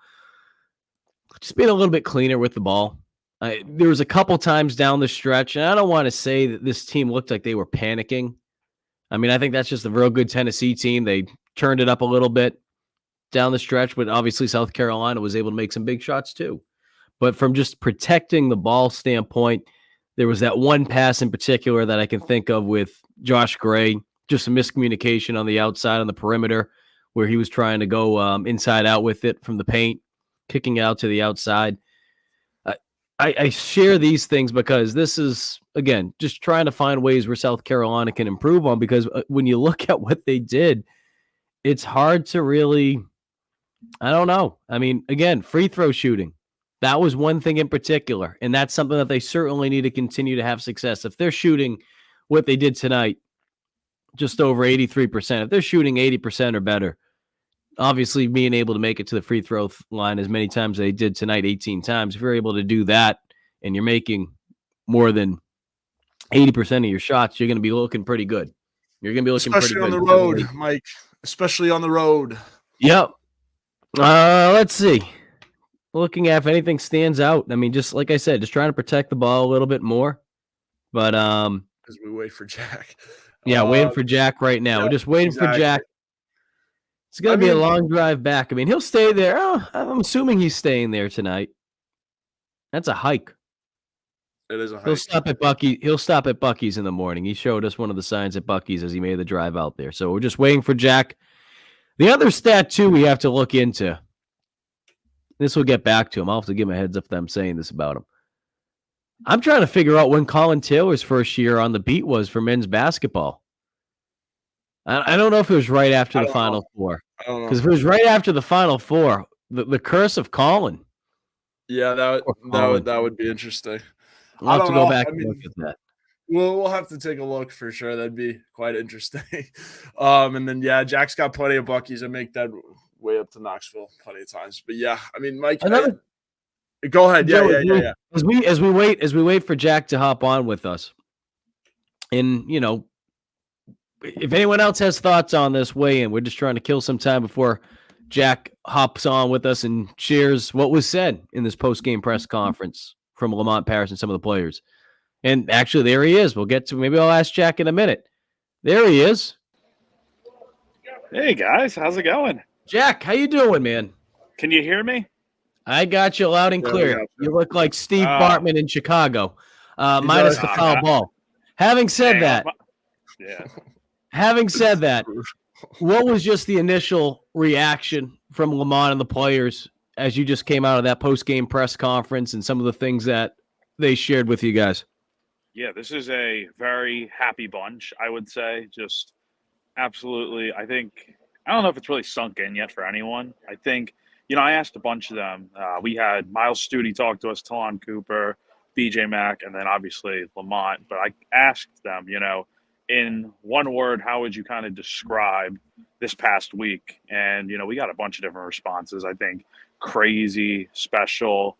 Just being a little bit cleaner with the ball. There was a couple times down the stretch, and I don't want to say that this team looked like they were panicking. I mean, I think that's just a real good Tennessee team. They turned it up a little bit down the stretch, but obviously South Carolina was able to make some big shots too. But from just protecting the ball standpoint, there was that one pass in particular that I can think of with Josh Gray, just some miscommunication on the outside on the perimeter where he was trying to go inside out with it from the paint, kicking out to the outside. I share these things because this is, again, just trying to find ways where South Carolina can improve on, because when you look at what they did, it's hard to really, I don't know. I mean, again, free throw shooting. That was one thing in particular, and that's something that they certainly need to continue to have success. If they're shooting what they did tonight, just over 83%, if they're shooting 80% or better, obviously being able to make it to the free throw line as many times as they did tonight, 18 times, if you're able to do that and you're making more than 80% of your shots, you're going to be looking pretty good. You're going to be looking pretty Especially good. on the road, Mike. Especially on the road. Yep. Let's see. Looking at if anything stands out. I mean, just like I said, just trying to protect the ball a little bit more. But as we wait for Jack. Yeah, waiting for Jack right now. Yeah, We're just waiting for Jack. It's going to be a long drive back. I mean, he'll stay there. Oh, I'm assuming he's staying there tonight. That's a hike. It is a hike. He'll stop at Buc-ee's in the morning. He showed us one of the signs at Buc-ee's as he made the drive out there. So we're just waiting for Jack. The other stat, too, we have to look into. This will get back to him. I'll have to give him a heads up that I'm saying this about him. I'm trying to figure out when Colin Taylor's first year on the beat was for men's basketball. I don't know if it was right after the Final Four. Because if it was right after the Final Four, the curse of Colin. Yeah, that would be interesting. I'll have to go back and look at that. We'll have to take a look for sure. That'd be quite interesting. And then, yeah, Jack's got plenty of Buc-ee's. I make that way up to Knoxville plenty of times. But, yeah, I mean, Mike, go ahead. Yeah. As we wait for Jack to hop on with us, and, you know, if anyone else has thoughts on this, weigh in. We're just trying to kill some time before Jack hops on with us and shares what was said in this post-game press conference from Lamont Paris and some of the players. And actually, there he is. Maybe I'll ask Jack in a minute. There he is. Hey, guys. How's it going? Jack, how you doing, man? Can you hear me? I got you loud and clear. You look like Steve Bartman in Chicago, minus the foul ball. Having said that, what was just the initial reaction from Lamont and the players as you just came out of that post-game press conference and some of the things that they shared with you guys? Yeah, this is a very happy bunch, I would say. Just absolutely, I don't know if it's really sunk in yet for anyone. I think, I asked a bunch of them. We had Miles Studi talk to us, Talon Cooper, BJ Mack, and then obviously Lamont. But I asked them, in one word, how would you kind of describe this past week? And, we got a bunch of different responses. I think crazy, special.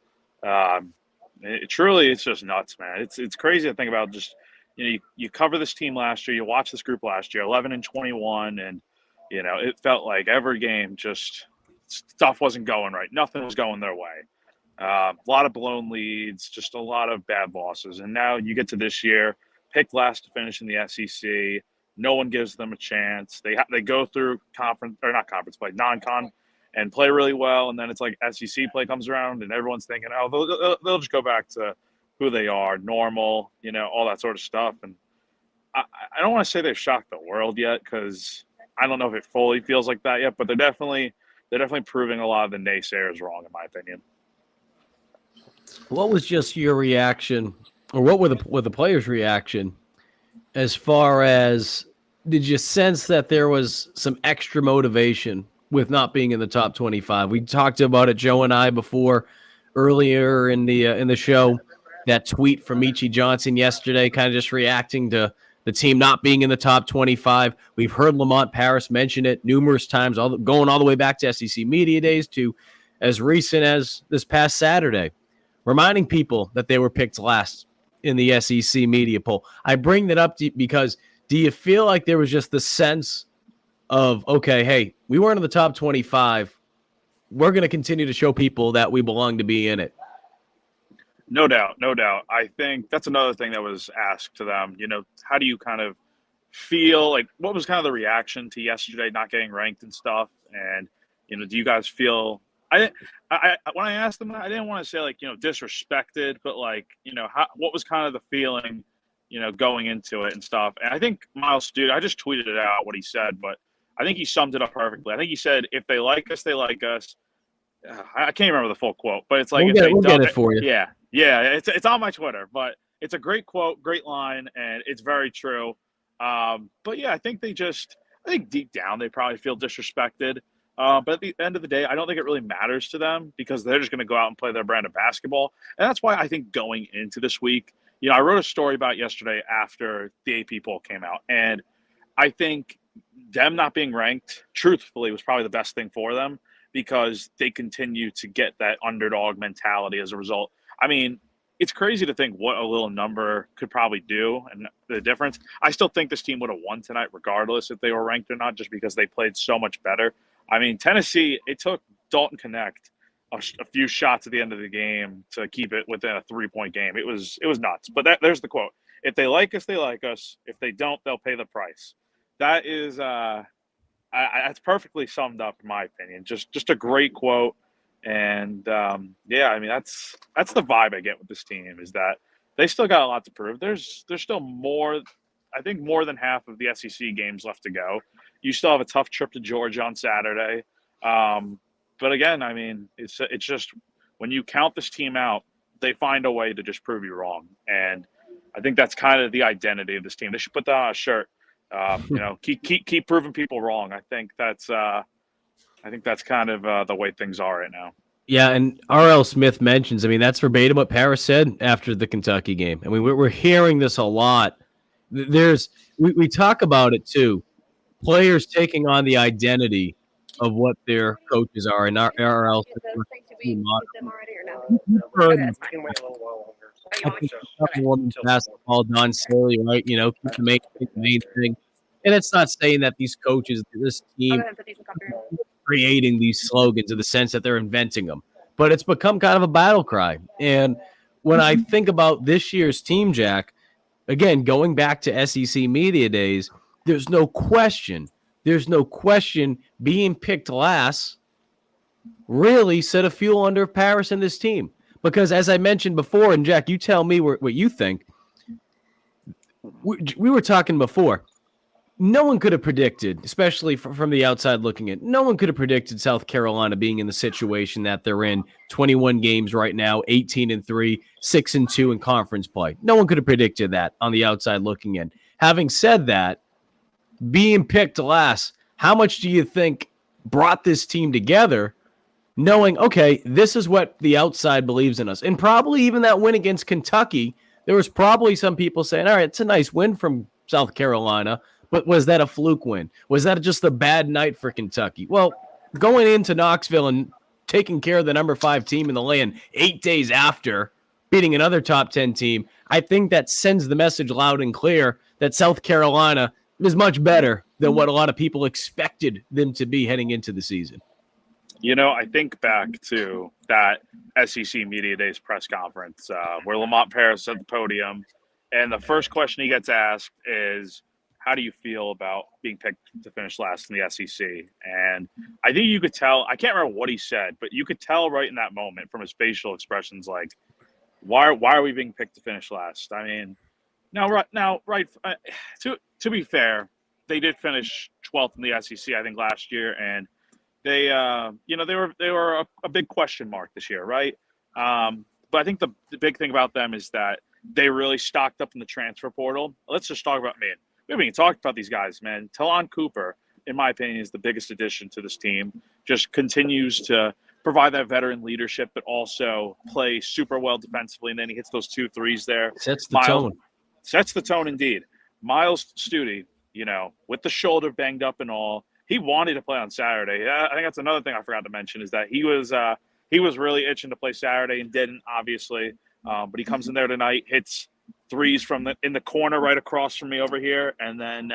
It's just nuts, man. It's crazy to think about. Just, you cover this team last year, you watch this group last year, 11-21, and, it felt like every game just stuff wasn't going right. Nothing was going their way. A lot of blown leads, just a lot of bad losses. And now you get to this year, picked last to finish in the SEC. No one gives them a chance. They go through non-con, and play really well. And then it's like SEC play comes around, and everyone's thinking, they'll just go back to who they are, normal, all that sort of stuff. And I don't want to say they've shocked the world yet, because I don't know if it fully feels like that yet. But they're definitely proving a lot of the naysayers wrong, in my opinion. What was just your reaction, or what were the players' reaction, as far as, did you sense that there was some extra motivation with not being in the top 25? We talked about it, Joe and I, earlier in the show. That tweet from Michi Johnson yesterday, kind of just reacting to the team not being in the top 25. We've heard Lamont Paris mention it numerous times, going all the way back to SEC Media Days to as recent as this past Saturday, reminding people that they were picked last in the SEC media poll. I bring that up because do you feel like there was just the sense of, okay, hey, we weren't in the top 25. We're going to continue to show people that we belong to be in it? No doubt. I think that's another thing that was asked to them. How do you kind of feel? Like, what was kind of the reaction to yesterday not getting ranked and stuff? And, do you guys feel – I when I asked them that, I didn't want to say, like, disrespected, but, like, what was kind of the feeling going into it and stuff. And I think Miles Stewart, I just tweeted it out what he said, but I think he summed it up perfectly. I think he said, if they like us, they like us. I can't remember the full quote, but it's like, we'll get it for you. Yeah. It's on my Twitter, but it's a great quote, great line, and it's very true. But yeah, I think deep down they probably feel disrespected. But at the end of the day, I don't think it really matters to them because they're just going to go out and play their brand of basketball. And that's why I think going into this week, I wrote a story about yesterday after the AP poll came out. And I think them not being ranked, truthfully, was probably the best thing for them because they continue to get that underdog mentality as a result. I mean, it's crazy to think what a little number could probably do and the difference. I still think this team would have won tonight regardless if they were ranked or not, just because they played so much better. I mean, Tennessee, it took Dalton Connect a few shots at the end of the game to keep it within a 3-point game. It was nuts. But there's the quote. If they like us, they like us. If they don't, they'll pay the price. That is that's perfectly summed up in my opinion. Just a great quote. And I mean that's the vibe I get with this team is that they still got a lot to prove. There's still more, I think more than half of the SEC games left to go. You still have a tough trip to Georgia on Saturday. But again, I mean, it's just when you count this team out, they find a way to just prove you wrong. And I think that's kind of the identity of this team. They should put that on a shirt. Keep proving people wrong. I think that's kind of the way things are right now. Yeah, and R.L. Smith mentions, I mean, that's verbatim what Paris said after the Kentucky game. I mean, we're hearing this a lot. We talk about it too. Players taking on the identity of what their coaches are, and R.L. Women's basketball done silly, right? Keep the main thing. And it's not saying that these coaches, this team, creating these slogans in the sense that they're inventing them, but it's become kind of a battle cry. And when I think about this year's team, Jack, again, going back to SEC media days, there's no question being picked last really set a fuel under Paris and this team. Because as I mentioned before, and Jack, you tell me what you think. We were talking before. No one could have predicted, especially from the outside looking in, no one could have predicted South Carolina being in the situation that they're in. 21 games right now, 18-3, 6-2 in conference play. No one could have predicted that on the outside looking in. Having said that, being picked last, how much do you think brought this team together, knowing, okay, this is what the outside believes in us? And probably even that win against Kentucky, there was probably some people saying, all right, it's a nice win from South Carolina, but was that a fluke win? Was that just a bad night for Kentucky? Well, going into Knoxville and taking care of the number 5 team in the land 8 days after beating another top 10 team, I think that sends the message loud and clear that South Carolina is much better than what a lot of people expected them to be heading into the season. I think back to that SEC Media Days press conference where Lamont Paris is at the podium, and the first question he gets asked is, how do you feel about being picked to finish last in the SEC? And I think you could tell, I can't remember what he said, but you could tell right in that moment from his facial expressions, like, why are we being picked to finish last? I mean, to be fair, they did finish 12th in the SEC, I think, last year, and they were a big question mark this year, right? But I think the big thing about them is that they really stocked up in the transfer portal. Let's just talk about, man, we haven't even talked about these guys, man. Talon Cooper, in my opinion, is the biggest addition to this team. Just continues to provide that veteran leadership, but also play super well defensively. And then he hits those 2 threes there. Sets the tone. Sets the tone indeed. Miles Stewart, with the shoulder banged up and all, he wanted to play on Saturday. I think that's another thing I forgot to mention is that he was really itching to play Saturday and didn't, obviously. But he comes in there tonight, hits threes in the corner right across from me over here, and then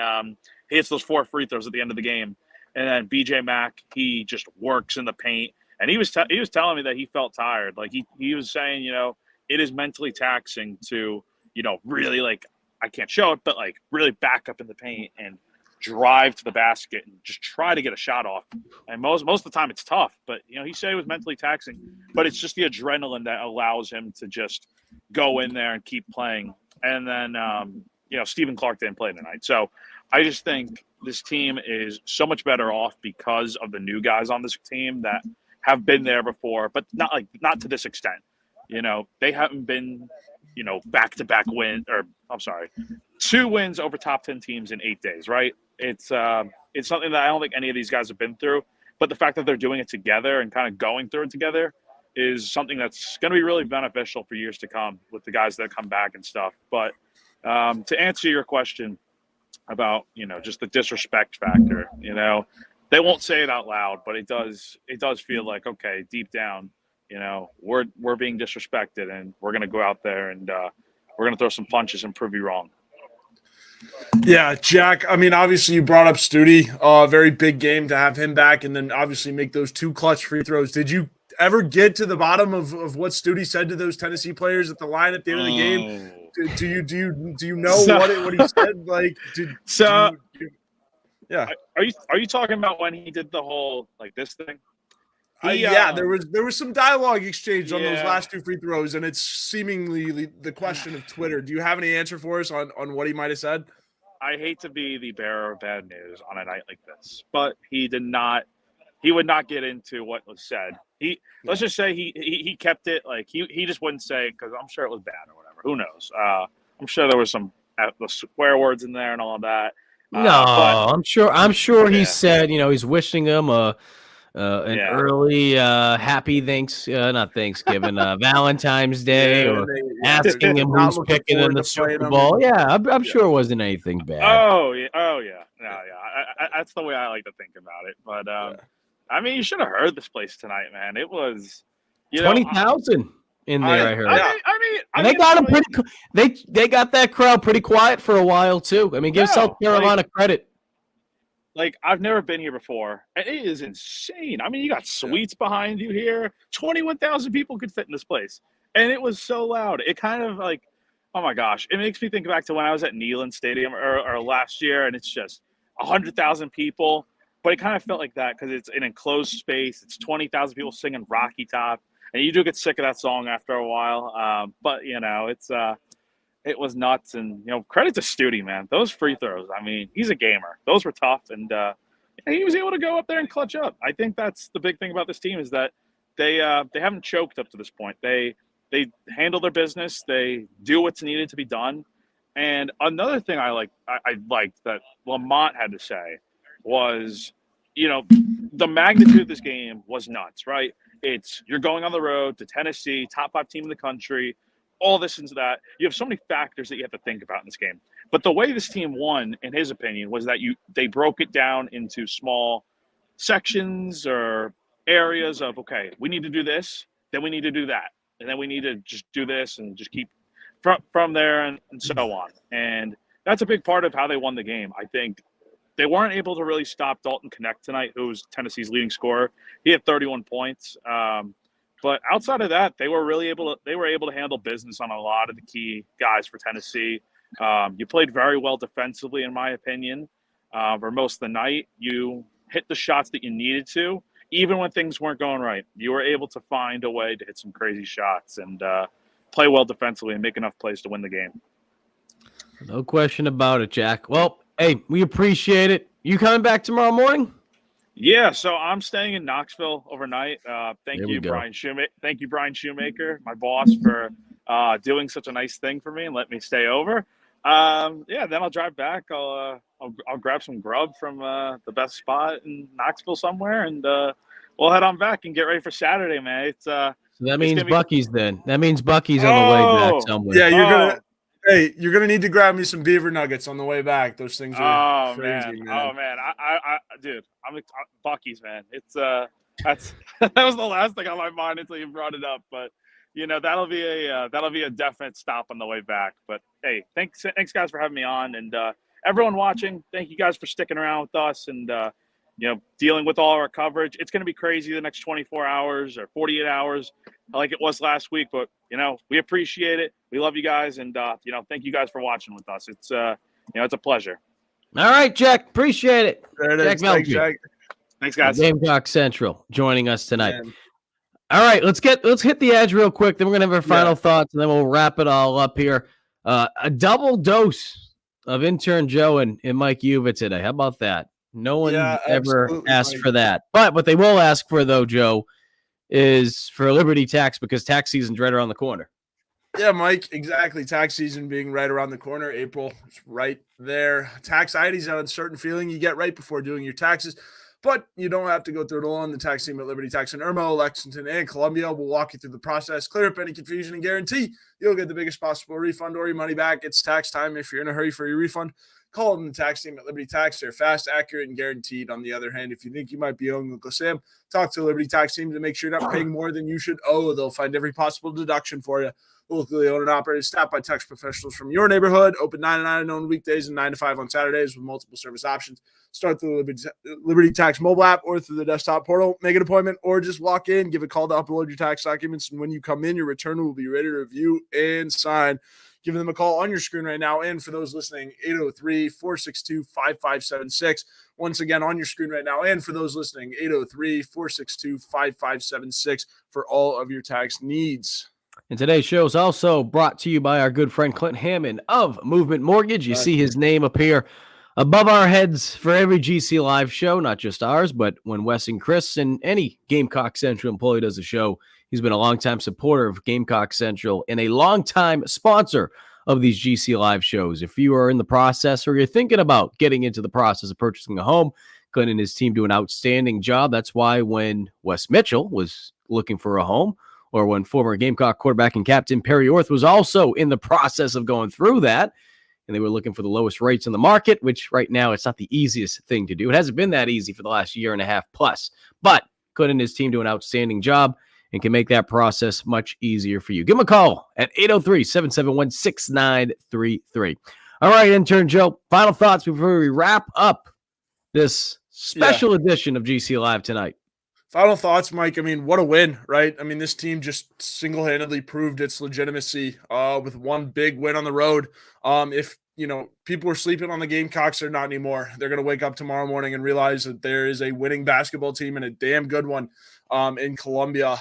he hits those 4 free throws at the end of the game. And then BJ Mack, he just works in the paint, and he was telling me that he felt tired. Like he was saying, it is mentally taxing to really, like, I can't show it, but like really back up in the paint and drive to the basket and just try to get a shot off. And most of the time it's tough, but he said it was mentally taxing, but it's just the adrenaline that allows him to just go in there and keep playing. and then Stephen Clark didn't play tonight. So I just think this team is so much better off because of the new guys on this team that have been there before, but not to this extent. They haven't been, back-to-back win, or I'm sorry, 2 wins over top 10 teams in 8 days, right? It's something that I don't think any of these guys have been through, but the fact that they're doing it together and kind of going through it together is something that's going to be really beneficial for years to come with the guys that come back and stuff. But to answer your question about, just the disrespect factor, they won't say it out loud, but it does feel like, okay, deep down, we're being disrespected, and we're going to go out there and we're going to throw some punches and prove you wrong. Yeah, Jack, I mean, obviously you brought up Studi, very big game to have him back, and then obviously make those 2 clutch free throws. Did you ever get to the bottom of what Studi said to those Tennessee players at the line at the end of the game? Do you know what he said? Like, yeah. Are you talking about when he did the whole this thing? There was some dialogue exchanged on those last 2 free throws, and it's seemingly the question of Twitter. Do you have any answer for us on what he might have said? I hate to be the bearer of bad news on a night like this, but he did not. He would not get into what was said. Let's just say he kept it he just wouldn't say it because I'm sure it was bad or whatever. Who knows? I'm sure there was some swear words in there and all of that. I'm sure he said he's wishing him an early happy not Thanksgiving, Valentine's Day, or asking him who's picking in the Super Bowl. Yeah, I'm sure it wasn't anything bad. Oh yeah. No, yeah. That's the way I like to think about it. But I mean, you should have heard this place tonight, man. It was 20,000 in there. I heard. I they got him pretty. They got that crowd pretty quiet for a while too. I mean, give South Carolina credit. I've never been here before, and it is insane. I mean, you got suites behind you here. 21,000 people could fit in this place, and it was so loud. It kind of oh my gosh, it makes me think back to when I was at Neyland Stadium or last year, and it's just 100,000 people. But it kind of felt like that because it's an enclosed space. It's 20,000 people singing Rocky Top, and you do get sick of that song after a while. But it was nuts, and credit to Studi, man. Those free throws. I mean, he's a gamer. Those were tough, and he was able to go up there and clutch up. I think that's the big thing about this team is that they haven't choked up to this point. They handle their business. They do what's needed to be done. And another thing I liked that Lamont had to say was, the magnitude of this game was nuts, right? You're going on the road to Tennessee, top 5 team in the country, all this and that. You have so many factors that you have to think about in this game. But the way this team won, in his opinion, was that they broke it down into small sections or areas of, okay, we need to do this, then we need to do that, and then we need to just do this and just keep from there and so on. And that's a big part of how they won the game. I think they weren't able to really stop Dalton Connect tonight, who was Tennessee's leading scorer. He had 31 points. But outside of that, they were able to handle business on a lot of the key guys for Tennessee. You played very well defensively, in my opinion, for most of the night. You hit the shots that you needed to, even when things weren't going right. You were able to find a way to hit some crazy shots and play well defensively and make enough plays to win the game. No question about it, Jack. Well, hey, we appreciate it. You coming back tomorrow morning? Yeah, so I'm staying in Knoxville overnight. Thank you, Brian Shoemaker, my boss, for doing such a nice thing for me and let me stay over. Then I'll drive back. I'll grab some grub from the best spot in Knoxville somewhere, and we'll head on back and get ready for Saturday, man. So that means Bucky's then. That means Bucky's on the way back somewhere. Yeah, you're gonna need to grab me some beaver nuggets on the way back. Those things are crazy, man. Oh man, I dude, I'm Bucky's, man. It's that was the last thing on my mind until you brought it up. But that'll be a definite stop on the way back. But hey, thanks guys for having me on, and everyone watching, thank you guys for sticking around with us and dealing with all our coverage. It's gonna be crazy the next 24 hours or 48 hours, like it was last week. But we appreciate it. We love you guys, and thank you guys for watching with us. It's it's a pleasure. All right, Jack, appreciate it. There it is. Thanks, Jack. Thanks, guys. Gamecock Central joining us tonight. Man. All right, let's hit the edge real quick. Then we're gonna have our final thoughts, and then we'll wrap it all up here. A double dose of Intern Joe and Mike Uva today. How about that? No one Yeah, ever absolutely, asked Mike. for that. But what they will ask for, though, Joe, is for Liberty Tax, because tax season's right around the corner. Yeah, Mike, exactly. Tax season being right around the corner. April is right there. Tax ID is an uncertain feeling you get right before doing your taxes, but you don't have to go through it alone. The tax team at Liberty Tax in Irmo, Lexington, and Columbia will walk you through the process, clear up any confusion, and guarantee you'll get the biggest possible refund or your money back. It's tax time. If you're in a hurry for your refund, call them the tax team at Liberty Tax. They're fast, accurate, and guaranteed. On the other hand, if you think you might be owing Uncle Sam, talk to the Liberty Tax team to make sure you're not paying more than you should owe. They'll find every possible deduction for you. Locally owned and operated, staffed by tax professionals from your neighborhood. Open 9 to 9 on weekdays and 9 to 5 on Saturdays with multiple service options. Start through the Liberty Tax mobile app or through the desktop portal. Make an appointment or just walk in. Give a call to upload your tax documents. And when you come in, your return will be ready to review and sign. Give them a call on your screen right now. And for those listening, 803-462-5576. Once again, on your screen right now. And for those listening, 803-462-5576 for all of your tax needs. And today's show is also brought to you by our good friend Clint Hammond of Movement Mortgage. You see his name appear above our heads for every GC Live show, not just ours, but when Wes and Chris and any Gamecock Central employee does a show, he's been a longtime supporter of Gamecock Central and a longtime sponsor of these GC Live shows. If you are in the process or you're thinking about getting into the process of purchasing a home, Clint and his team do an outstanding job. That's why when Wes Mitchell was looking for a home, or when former Gamecock quarterback and captain Perry Orth was also in the process of going through that, and they were looking for the lowest rates in the market, which right now it's not the easiest thing to do. It hasn't been that easy for the last year and a half plus, but Clint and his team do an outstanding job and can make that process much easier for you. Give them a call at 803-771-6933. All right, Intern Joe, final thoughts before we wrap up this special edition of GC Live tonight. Final thoughts, Mike. I mean, what a win, right? I mean, this team just single-handedly proved its legitimacy with one big win on the road. If, people were sleeping on the Gamecocks, they're not anymore. They're going to wake up tomorrow morning and realize that there is a winning basketball team and a damn good one in Columbia.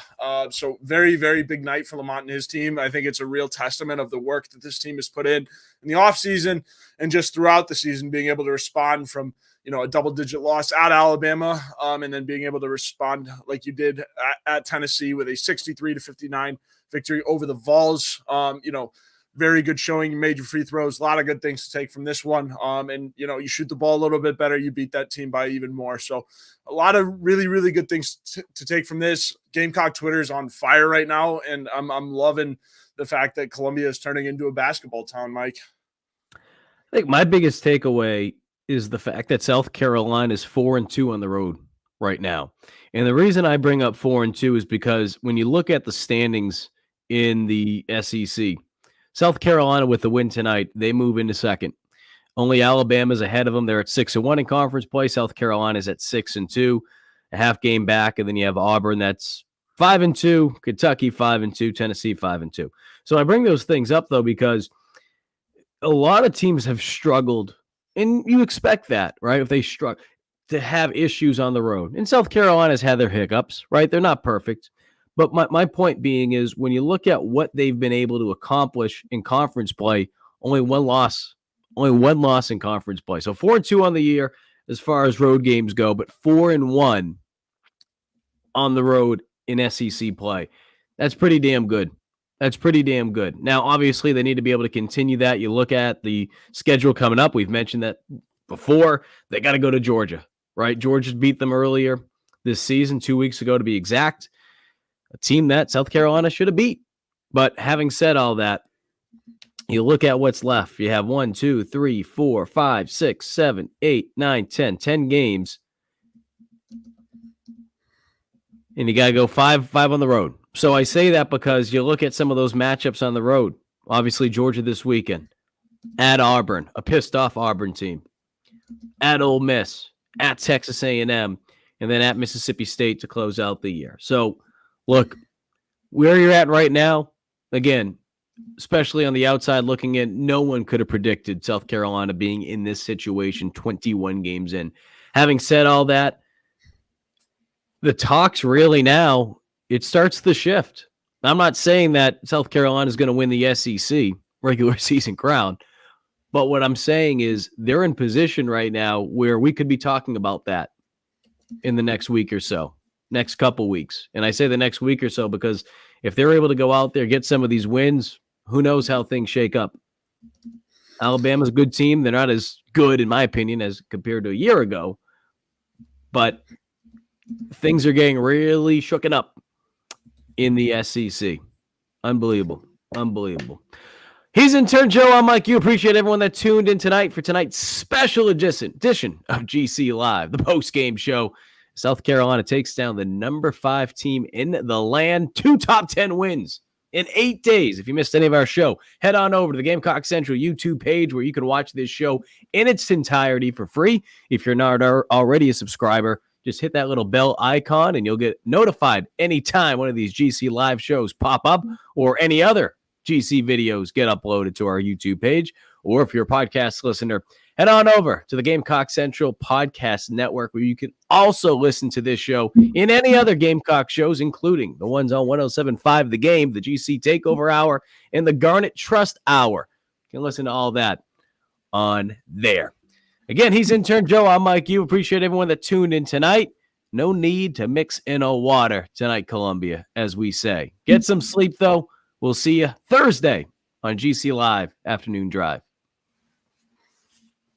So very, very big night for Lamont and his team. I think it's a real testament of the work that this team has put in the offseason and just throughout the season, being able to respond from a double-digit loss at Alabama, and then being able to respond like you did at Tennessee with a 63-59 victory over the Vols. Very good showing. You made your free throws. A lot of good things to take from this one. And you shoot the ball a little bit better. You beat that team by even more. So a lot of really, really good things to take from this. Gamecock Twitter is on fire right now, and I'm loving the fact that Columbia is turning into a basketball town, Mike. I think my biggest takeaway is the fact that South Carolina is 4-2 on the road right now. And the reason I bring up 4-2 is because when you look at the standings in the SEC, South Carolina with the win tonight, they move into second. Only Alabama's ahead of them. They're at 6-1 in conference play. South Carolina's at 6-2, a half game back. And then you have Auburn that's 5-2, Kentucky 5-2, Tennessee 5-2. So I bring those things up, though, because a lot of teams have struggled. And you expect that, right? If they struggle to have issues on the road. And South Carolina's had their hiccups, right? They're not perfect. But my point being is when you look at what they've been able to accomplish in conference play, only one loss in conference play. So 4-2 on the year as far as road games go, but 4-1 on the road in SEC play. That's pretty damn good. Now, obviously, they need to be able to continue that. You look at the schedule coming up. We've mentioned that before. They got to go to Georgia, right? Georgia beat them earlier this season, 2 weeks ago to be exact, a team that South Carolina should have beat. But having said all that, you look at what's left. You have 1, 2, 3, 4, 5, 6, 7, 8, 9, 10 games. And you got to go 5 on the road. So I say that because you look at some of those matchups on the road. Obviously, Georgia this weekend. At Auburn, a pissed-off Auburn team. At Ole Miss. At Texas A&M. And then at Mississippi State to close out the year. So, look, where you're at right now, again, especially on the outside looking in, no one could have predicted South Carolina being in this situation 21 games in. Having said all that, the talks really now, it starts the shift. I'm not saying that South Carolina is going to win the SEC, regular season crown. But what I'm saying is they're in position right now where we could be talking about that in the next week or so, next couple weeks. And I say the next week or so because if they're able to go out there, get some of these wins, who knows how things shake up. Alabama's a good team. They're not as good, in my opinion, as compared to a year ago. But things are getting really shooken up in the SEC. Unbelievable. Unbelievable. He's Intern Joe. I'm Mike. You appreciate everyone that tuned in tonight for tonight's special edition of GC Live, the post-game show. South Carolina takes down the number 5 team in the land. 2 top 10 wins in 8 days. If you missed any of our show, head on over to the Gamecock Central YouTube page where you can watch this show in its entirety for free. If you're not already a subscriber, just hit that little bell icon and you'll get notified anytime one of these GC Live shows pop up or any other GC videos get uploaded to our YouTube page. Or if you're a podcast listener, head on over to the Gamecock Central Podcast Network, where you can also listen to this show in any other Gamecock shows, including the ones on 107.5 The Game, the GC Takeover Hour, and the Garnet Trust Hour. You can listen to all that on there. Again, he's Intern Joe. I'm Mike. You appreciate everyone that tuned in tonight. No need to mix in a water tonight, Columbia, as we say. Get some sleep, though. We'll see you Thursday on GC Live Afternoon Drive.